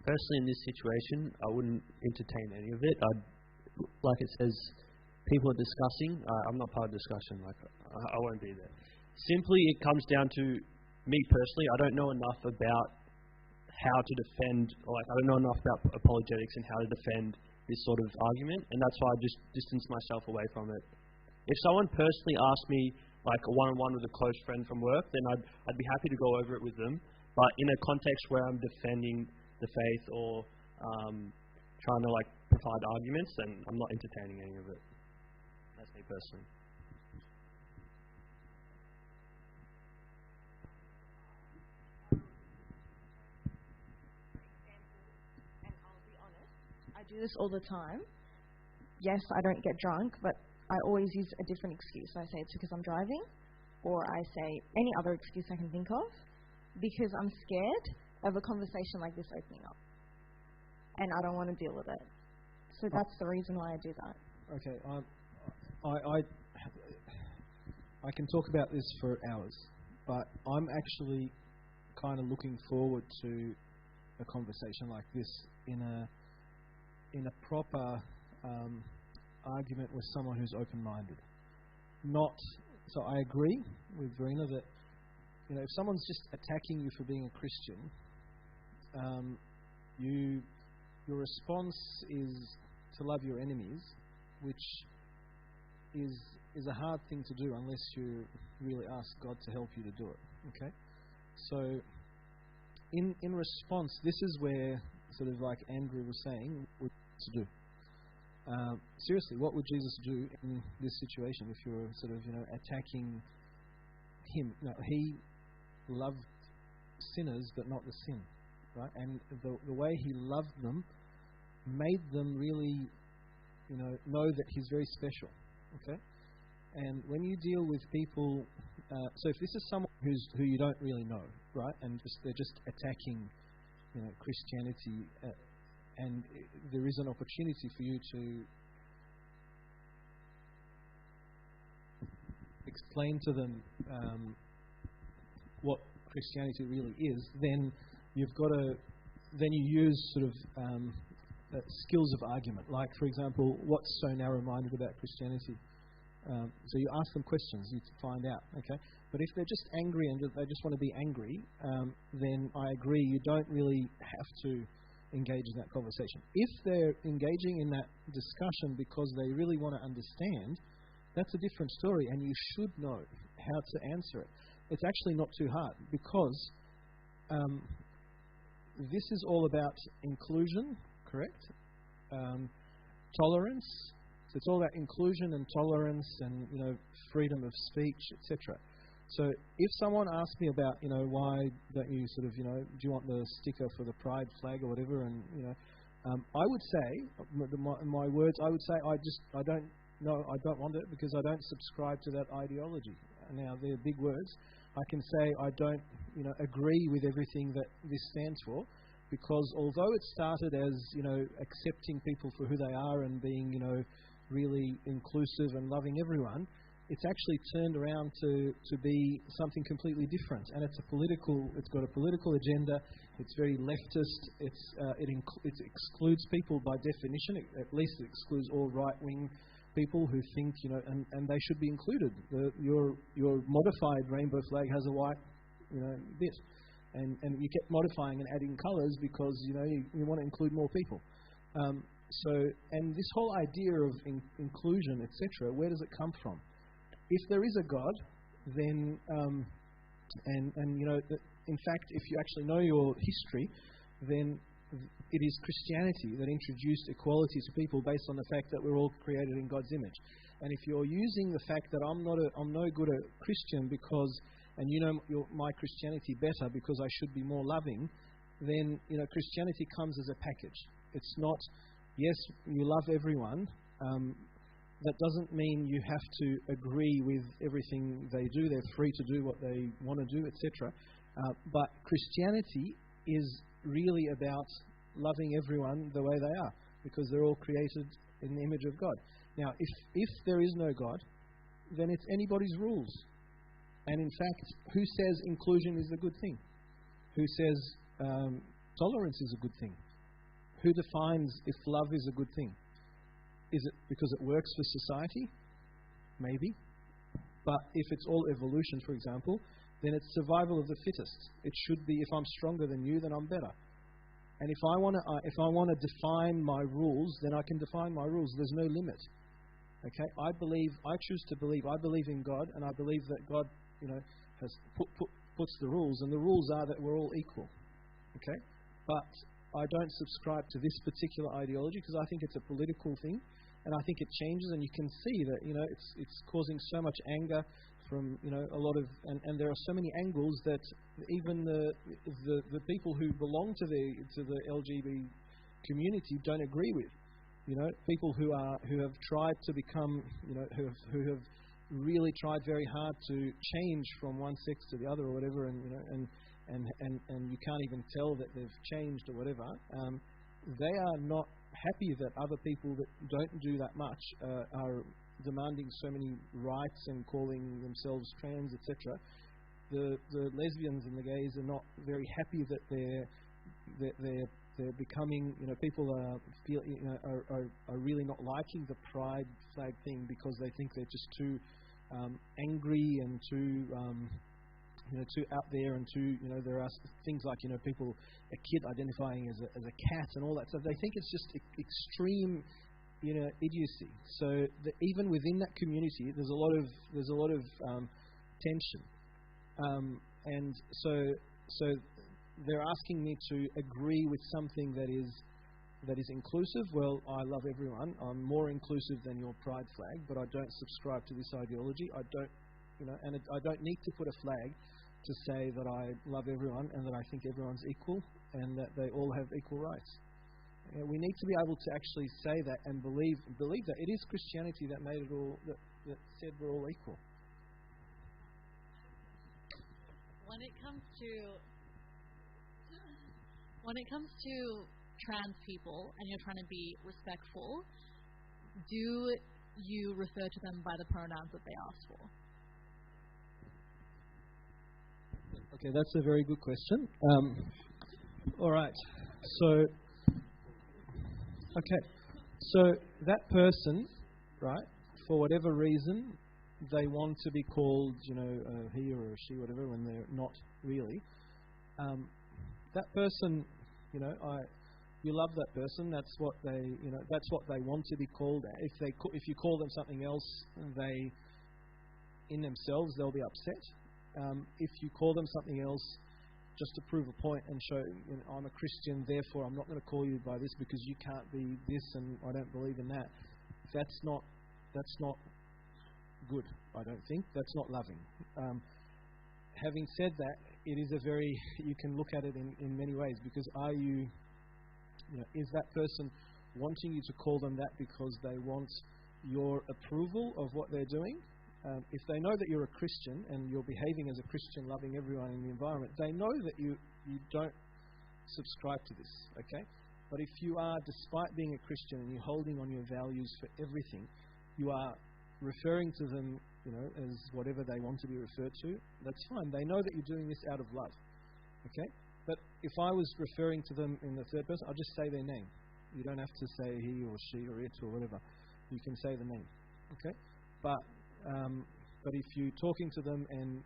personally, in this situation, I wouldn't entertain any of it. Like it says, people are discussing. I'm not part of discussion. Like I won't be there. Simply, it comes down to me personally. I don't know enough about how to defend, I don't know enough about apologetics and how to defend this sort of argument, and that's why I just distance myself away from it. If someone personally asked me, like a one-on-one with a close friend from work, then I'd be happy to go over it with them. But in a context where I'm defending the faith or trying to provide arguments, then I'm not entertaining any of it. That's me personally. I do this all the time. Yes, I don't get drunk, but I always use a different excuse. I say it's because I'm driving, or I say any other excuse I can think of, because I'm scared of a conversation like this opening up. And I don't want to deal with it. So that's the reason why I do that. Okay, I can talk about this for hours, but I'm actually kind of looking forward to a conversation like this in a proper argument with someone who's open-minded. So I agree with Verena that if someone's just attacking you for being a Christian, your response is to love your enemies, which is a hard thing to do unless you really ask God to help you to do it. Okay, so in response, this is where sort of like Andrew was saying, what to do. Seriously, what would Jesus do in this situation if you're sort of attacking him? No, he loved sinners, but not the sin, right? And the way he loved them made them really, know that he's very special. Okay, and when you deal with people, so if this is someone who you don't really know, right, and they're just attacking, Christianity, and there is an opportunity for you to explain to them what Christianity really is, then you've got to, then you use sort of skills of argument. Like, for example, what's so narrow-minded about Christianity? So you ask them questions, you find out, okay? But if they're just angry and they just want to be angry, then I agree, you don't really have to engage in that conversation. If they're engaging in that discussion because they really want to understand, that's a different story, and you should know how to answer it. It's actually not too hard, because this is all about inclusion, correct? Tolerance. So it's all about inclusion and tolerance and freedom of speech, etc. So if someone asks me about why don't you sort of do you want the sticker for the pride flag or whatever, and I would say my words, I would say I don't want it because I don't subscribe to that ideology. Now they're big words. I can say I don't agree with everything that this stands for, because although it started as accepting people for who they are and being really inclusive and loving everyone, it's actually turned around to be something completely different, and it's got a political agenda. It's very leftist. It excludes people by definition. At least it excludes all right-wing people who think and they should be included. Your modified rainbow flag has a white bit, and you keep modifying and adding colours because you want to include more people. And this whole idea of inclusion, etc., where does it come from? If there is a God, then in fact, if you actually know your history, then it is Christianity that introduced equality to people based on the fact that we're all created in God's image. And if you're using the fact that I'm no good a Christian because, and my Christianity better because I should be more loving, then Christianity comes as a package. It's not, yes, you love everyone. That doesn't mean you have to agree with everything they do. They're free to do what they want to do, etc. But Christianity is really about loving everyone the way they are, because they're all created in the image of God. Now, if there is no God, then it's anybody's rules. And in fact, who says inclusion is a good thing? Who says tolerance is a good thing? who defines if love is a good thing? Is it because it works for society? Maybe. But if it's all evolution, for example, then it's survival of the fittest. It should be, if I'm stronger than you, then I'm better. And if I want to define my rules, then I can define my rules. There's no limit. Okay? I choose to believe. I believe in God, and I believe that God, has puts the rules, and the rules are that we're all equal. Okay? But I don't subscribe to this particular ideology because I think it's a political thing, and I think it changes, and you can see that it's causing so much anger from a lot of, and there are so many angles that even the people who belong to the LGBT community don't agree with. People who have tried to become, who have really tried very hard to change from one sex to the other or whatever, and you can't even tell that they've changed or whatever. They are not happy that other people that don't do that much are demanding so many rights and calling themselves trans, etc. The lesbians and the gays are not very happy that they're becoming, people are really not liking the pride flag thing because they think they're just too angry and too out there, and too, there are things like, people, a kid identifying as a cat and all that stuff. They think it's just extreme, idiocy. So even within that community, there's a lot of tension, and so they're asking me to agree with something that is inclusive. Well, I love everyone. I'm more inclusive than your pride flag, but I don't subscribe to this ideology. I don't, and I don't need to put a flag to say that I love everyone and that I think everyone's equal and that they all have equal rights. We need to be able to actually say that and believe that it is Christianity that made it all, that said we're all equal. When it comes to trans people and you're trying to be respectful, do you refer to them by the pronouns that they ask for? Okay, that's a very good question. All right. So that person, right, for whatever reason, they want to be called, he or she, whatever, when they're not really. That person, you love that person. That's what they want to be called. If you call them something else, in themselves, they'll be upset. If you call them something else just to prove a point and show, I'm a Christian, therefore I'm not going to call you by this because you can't be this and I don't believe in that. That's not good, I don't think. That's not loving. Having said that, it is you can look at it in many ways, because is that person wanting you to call them that because they want your approval of what they're doing? If they know that you're a Christian and you're behaving as a Christian, loving everyone in the environment, they know that you don't subscribe to this, okay? But if you are, despite being a Christian, and you're holding on your values for everything, you are referring to them, as whatever they want to be referred to, that's fine. They know that you're doing this out of love, okay? But if I was referring to them in the third person, I'll just say their name. You don't have to say he or she or it or whatever. You can say the name, okay? But if you're talking to them and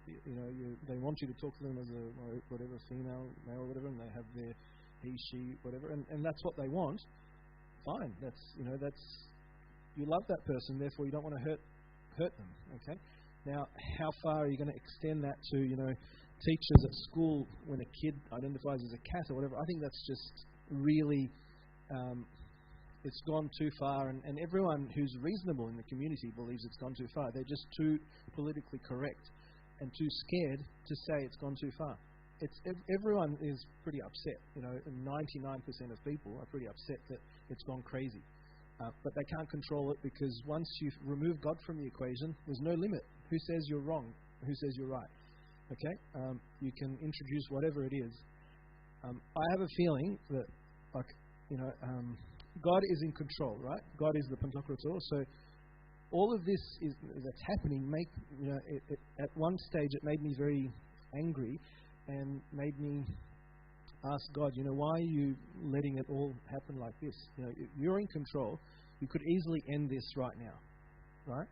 they want you to talk to them as a whatever, female, male, whatever, and they have their he, she, whatever, and that's what they want, fine. That's you love that person, therefore you don't want to hurt them. Okay. Now, how far are you going to extend that to teachers at school when a kid identifies as a cat or whatever? I think that's just really. It's gone too far, and everyone who's reasonable in the community believes it's gone too far. They're just too politically correct and too scared to say it's gone too far. Everyone is pretty upset. 99% of people are pretty upset that it's gone crazy. But they can't control it, because once you remove God from the equation, there's no limit. Who says you're wrong? Who says you're right? Okay? You can introduce whatever it is. I have a feeling that, God is in control, right? God is the Pantocrator. So all of this that's happening at one stage it made me very angry and made me ask God, why are you letting it all happen like this? You're in control. You could easily end this right now, right?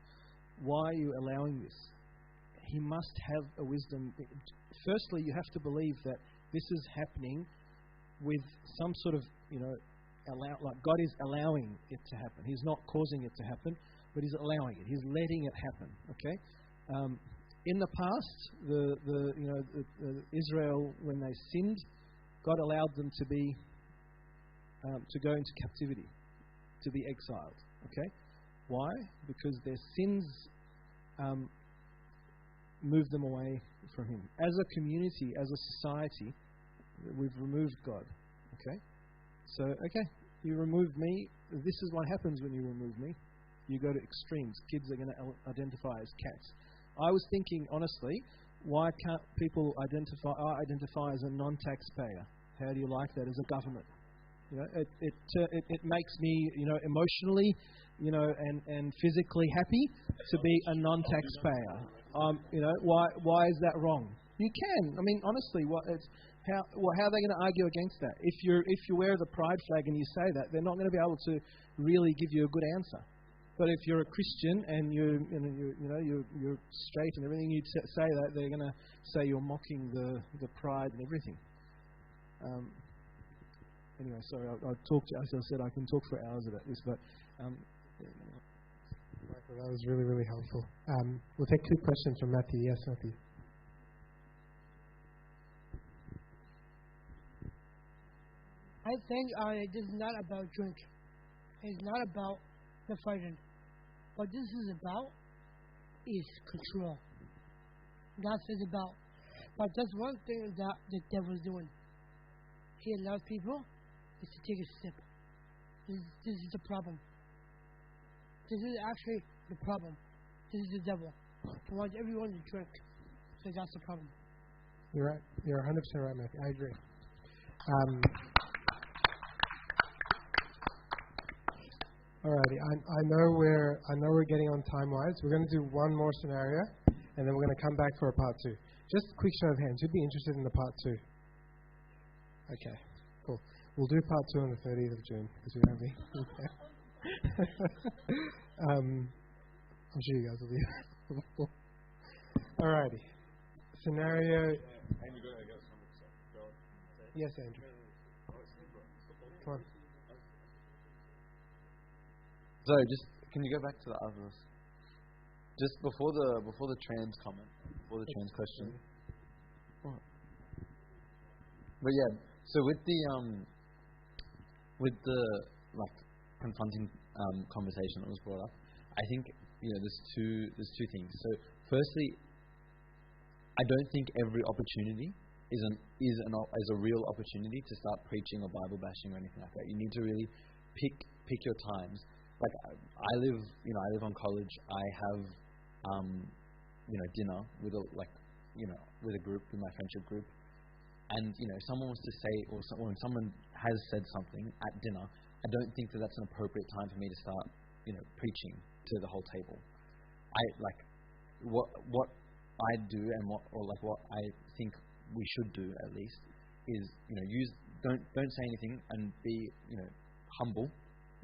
Why are you allowing this? He must have a wisdom. Firstly, you have to believe that this is happening with some sort of, like God is allowing it to happen. He's not causing it to happen, but He's allowing it. He's letting it happen. Okay. In the past, the Israel, when they sinned, God allowed them to be to go into captivity, to be exiled. Okay. Why? Because their sins moved them away from Him. As a community, as a society, we've removed God. Okay? So, you remove me. This is what happens when you remove me. You go to extremes. Kids are going to identify as cats. I was thinking, honestly, why can't people identify as a non-taxpayer? How do you like that as a government? It makes me, emotionally, and physically happy to be a non-taxpayer. Why is that wrong? You can. I mean, honestly, how are they going to argue against that? If you wear the pride flag and you say that, they're not going to be able to really give you a good answer. But if you're a Christian and you're straight and everything, you say that, they're going to say you're mocking the pride and everything. Anyway, sorry, I'll talk to, as I said, I can talk for hours about this, but Michael, that was really, really helpful. We'll take 2 questions from Matthew. Yes, Matthew. I think this is not about drink. It's not about the fighting. What this is about is control. That's what it's about. But that's one thing that the devil's doing. He allows people is to take a sip. This is the problem. This is actually the problem. This is the devil. He wants everyone to drink. So that's the problem. You're right. You're 100% right, Matthew. I agree. Alrighty. I know we're getting on time-wise. We're going to do one more scenario, and then we're going to come back for a part 2. Just a quick show of hands. Who'd be interested in the part 2? Okay. Cool. We'll do part 2 on the 30th of June because we're going to be. I'm sure you guys will be. Alrighty. Scenario. Yes, Andrew. Come on. So, can you go back to the others? Just before the trans comment, before the trans question. What? But yeah, so with the like confronting conversation that was brought up, I think there's two things. So firstly, I don't think every opportunity is a real opportunity to start preaching or Bible bashing or anything like that. You need to really pick your times. Like I live on college. I have dinner with a group, with my friendship group. And if someone was to say, or when someone has said something at dinner, I don't think that that's an appropriate time for me to start, preaching to the whole table. What I do and what I think we should do at least is, don't say anything and be, humble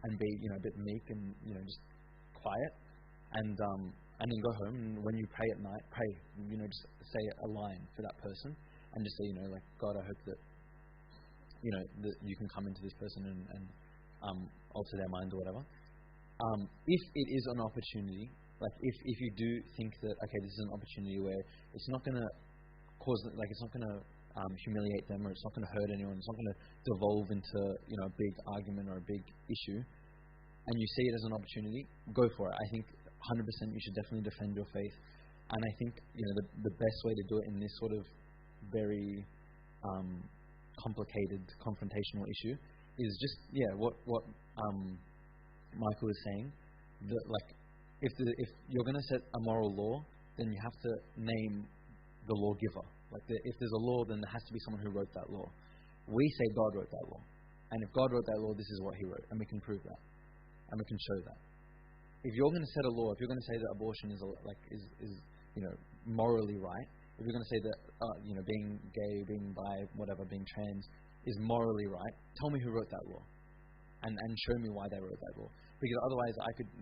and be, a bit meek and just quiet, and then go home, and when you pray at night, pray, just say a line for that person. And just say, God, I hope that, that you can come into this person and alter their mind or whatever. If it is an opportunity, if you do think that, okay, this is an opportunity where it's not going to cause, it's not going to humiliate them, or it's not going to hurt anyone, it's not going to devolve into, a big argument or a big issue, and you see it as an opportunity, go for it. I think 100% you should definitely defend your faith. And I think, the best way to do it in this sort of very complicated confrontational issue is just what Michael was saying, that if you're going to set a moral law, then you have to name the lawgiver. If there's a law, then there has to be someone who wrote that law. We say God wrote that law, and if God wrote that law, this is what He wrote, and we can prove that, and we can show that. If you're going to set a law, if you're going to say that abortion is morally right, if you're going to say that being gay, being bi, whatever, being trans is morally right, tell me who wrote that law, and show me why they wrote that law. Because otherwise,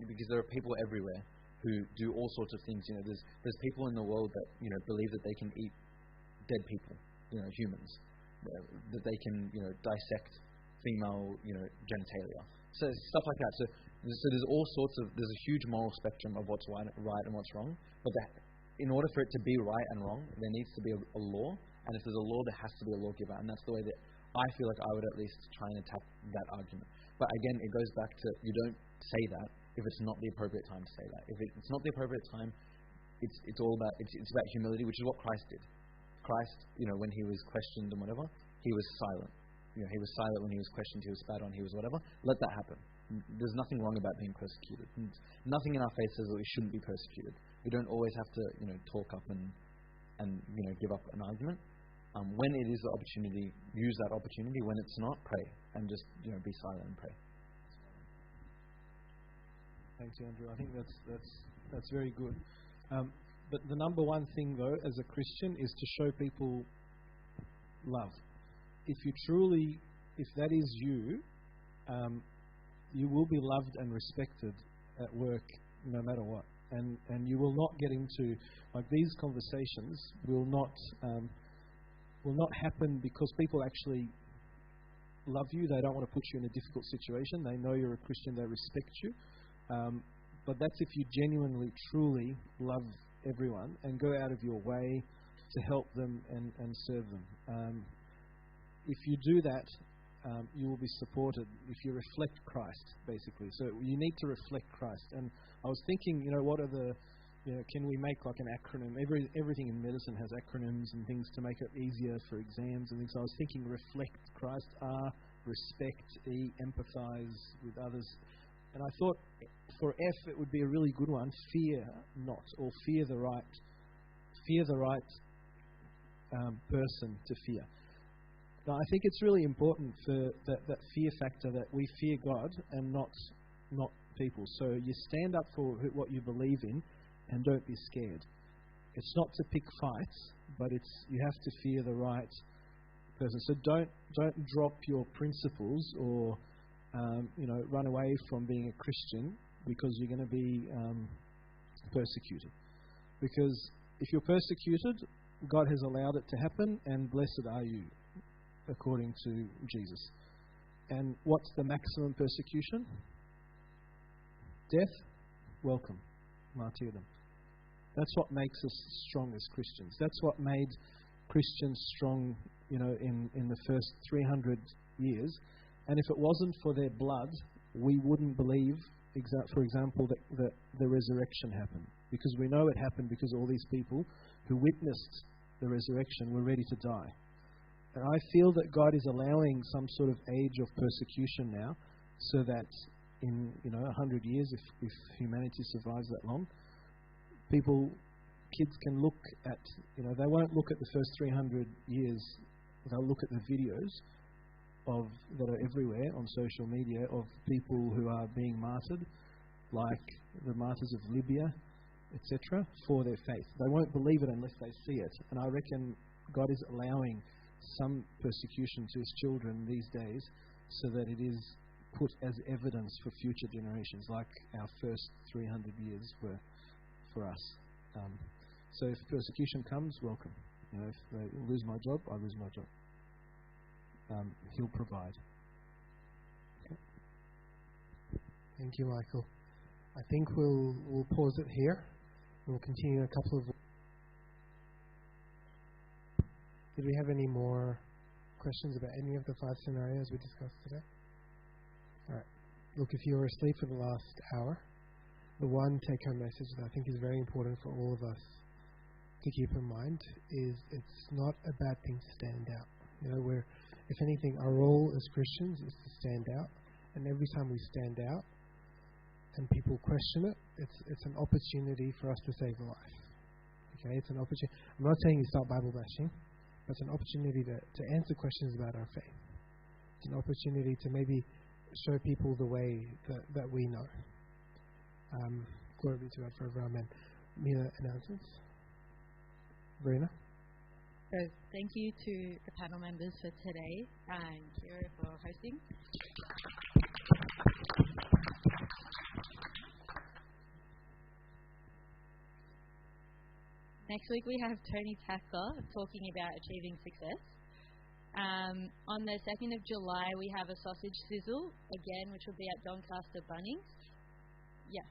because there are people everywhere who do all sorts of things. There's people in the world that believe that they can eat dead people, humans, that they can dissect female genitalia, so stuff like that. So there's all sorts of there's a huge moral spectrum of what's right and what's wrong. But in order for it to be right and wrong, there needs to be a law, and if there's a law, there has to be a lawgiver, and that's the way that I feel like I would at least try and attack that argument. But again, it goes back to you don't say that if it's not the appropriate time to say that. If it's not the appropriate time, it's all about it's about humility, which is what Christ did. Christ, when he was questioned and whatever, he was silent. He was silent when he was questioned, he was spat on, he was whatever. Let that happen. There's nothing wrong about being persecuted. Nothing in our faith says that we shouldn't be persecuted. We don't always have to, talk up and give up an argument. When it is the opportunity, use that opportunity. When it's not, pray and just be silent and pray. Thanks, Andrew. I think that's very good. But the number one thing, though, as a Christian, is to show people love. If that is you, you will be loved and respected at work, no matter what. And you will not get into these conversations will not happen because people actually love you. They don't want to put you in a difficult situation. They know you're a Christian. They respect you. But that's if you genuinely, truly love everyone and go out of your way to help them and serve them. If you do that, you will be supported if you reflect Christ, basically. So you need to reflect Christ. And I was thinking, what are the, can we make like an acronym? Everything in medicine has acronyms and things to make it easier for exams and things. So I was thinking reflect Christ, R, respect, E, empathize with others. And I thought for F it would be a really good one, fear not, or fear the right person to fear. Now, I think it's really important for that fear factor that we fear God and not people. So you stand up for what you believe in and don't be scared. It's not to pick fights, but you have to fear the right person. So don't drop your principles or run away from being a Christian because you're going to be persecuted. Because if you're persecuted, God has allowed it to happen, and blessed are you, according to Jesus. And what's the maximum persecution? Death, welcome, martyrdom. That's what makes us strong as Christians. That's what made Christians strong, in the first 300 years. And if it wasn't for their blood, we wouldn't believe, for example, that the resurrection happened. Because we know it happened because all these people who witnessed the resurrection were ready to die. And I feel that God is allowing some sort of age of persecution now, so that in 100 years, if humanity survives that long, kids can look at, they won't look at the first 300 years. They'll look at the videos that are everywhere on social media of people who are being martyred, like the martyrs of Libya, etc., for their faith. They won't believe it unless they see it. And I reckon God is allowing some persecution to his children these days so that it is put as evidence for future generations, like our first 300 years were for us. So if persecution comes, welcome. If they lose my job, I lose my job. He'll provide. Okay. Thank you, Michael. I think we'll pause it here. We'll continue in a couple of. Did we have any more questions about any of the 5 scenarios we discussed today? All right. Look, if you were asleep for the last hour, the one take-home message that I think is very important for all of us to keep in mind is it's not a bad thing to stand out. If anything, our role as Christians is to stand out, and every time we stand out and people question it, it's an opportunity for us to save a life. Okay, it's an opportunity. I'm not saying you start Bible bashing, but it's an opportunity to answer questions about our faith. It's an opportunity to maybe show people the way that we know. Glory be to God forever. Amen. Mina, announcements? Verena? So thank you to the panel members for today and Youre for hosting. Next week we have Tony Tackler talking about achieving success. On the 2nd of July we have a sausage sizzle again, which will be at Doncaster Bunnings. Yes.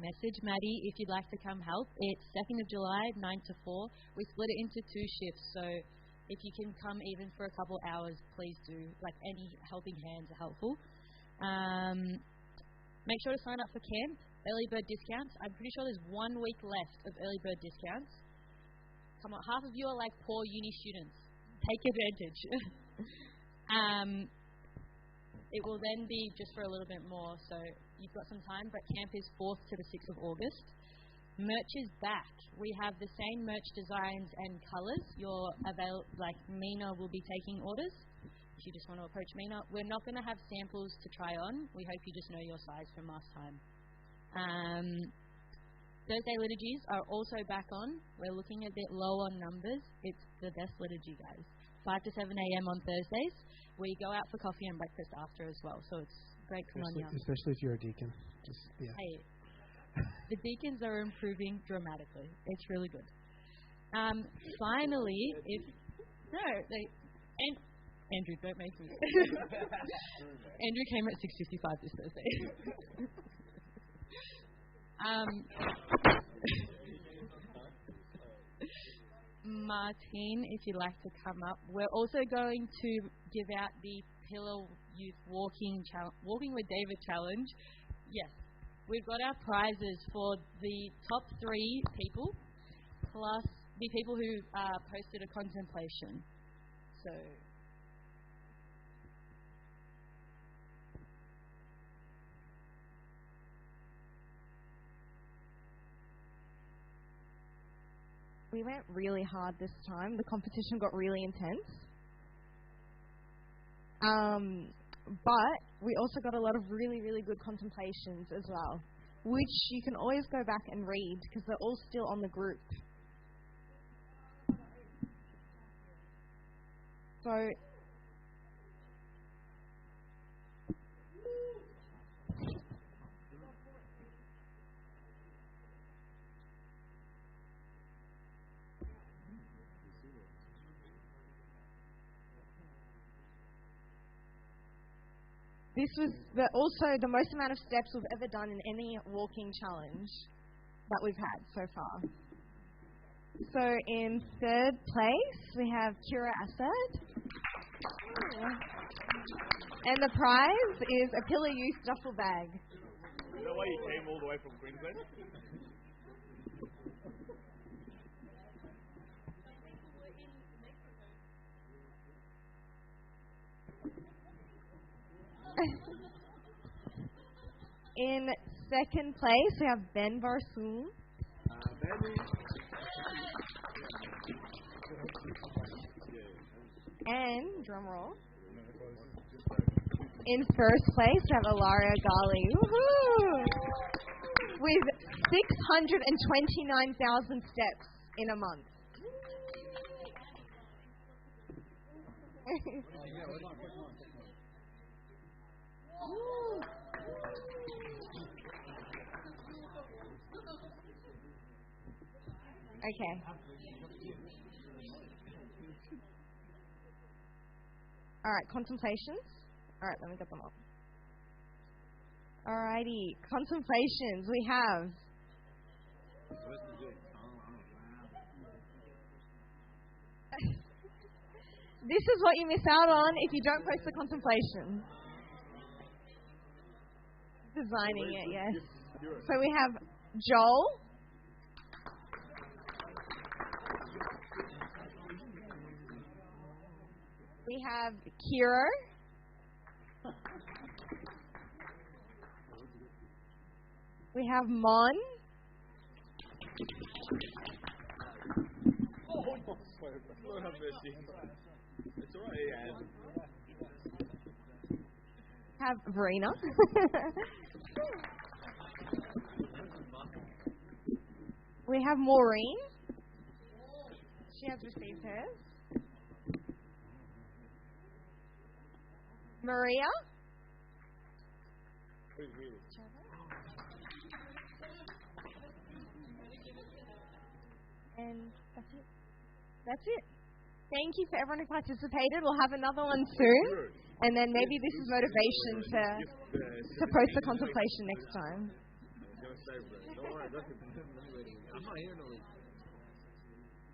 Message Maddie if you'd like to come help. It's 2nd of July, 9 to 4. We split it into 2 shifts, so if you can come even for a couple hours, please do. Like, any helping hands are helpful. Make sure to sign up for camp. Early bird discounts. I'm pretty sure there's 1 week left of early bird discounts. Come on, half of you are like poor uni students. Take advantage. It will then be just for a little bit more, so you've got some time, but camp is 4th to the 6th of August. Merch is back. We have the same merch designs and colours. Mina will be taking orders. If you just want to approach Mina. We're not going to have samples to try on. We hope you just know your size from last time. Thursday liturgies are also back on. We're looking a bit low on numbers. It's the best liturgy, guys. 5 to 7 a.m. on Thursdays. We go out for coffee and breakfast after as well, so it's great koinonia. Especially if you're a deacon. Hey, the deacons are improving dramatically. It's really good. Finally, Andrew, don't make me. Andrew came at 6:55 this Thursday. Martine, if you'd like to come up. We're also going to give out the Pillar Youth Walking with David Challenge. Yes, we've got our prizes for the top 3 people, plus the people who posted a contemplation. So... We went really hard this time. The competition got really intense. But we also got a lot of really, really good contemplations as well, which you can always go back and read because they're all still on the group. So... This was also the most amount of steps we've ever done in any walking challenge that we've had so far. So in 3rd place, we have Kira Assad. And the prize is a Pillar Youth duffel bag. Is that why you came all the way from Queensland? In 2nd place, we have Ben Barsoom. And, drum roll. In 1st place, we have Ilaria Gali. Woohoo! With 629,000 steps in a month. Okay. All right, contemplations. All right, let me get them up. Alrighty, contemplations. We have. This is what you miss out on if you don't post the contemplation. Designing it, yes. So we have Joel. We have Kira. We have Mon. It's alright, Have Verena. We we have Maureen. She has received hers. Maria. And that's it. That's it. Thank you for everyone who participated. We'll have another one soon. And then maybe this is motivation to post the contemplation next time. I'm not here no.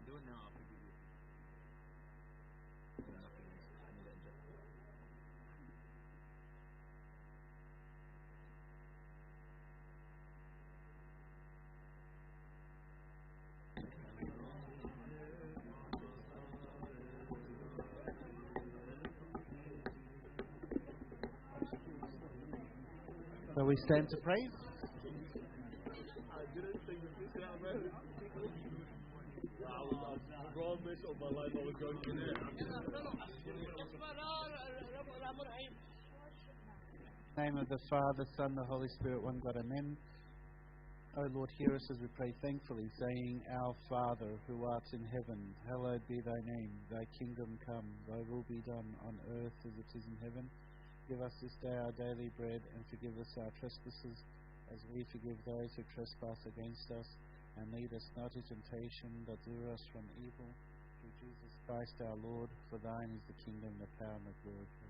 Do it now. So we stand to pray. Name of the Father, Son, the Holy Spirit, one God, amen. O Lord, hear us as we pray thankfully, saying, Our Father, who art in heaven, hallowed be thy name. Thy kingdom come, thy will be done on earth as it is in heaven. Give us this day our daily bread, and forgive us our trespasses, as we forgive those who trespass against us. And lead us not into temptation, but deliver us from evil. Through Jesus Christ our Lord, for thine is the kingdom, the power, and the glory forever.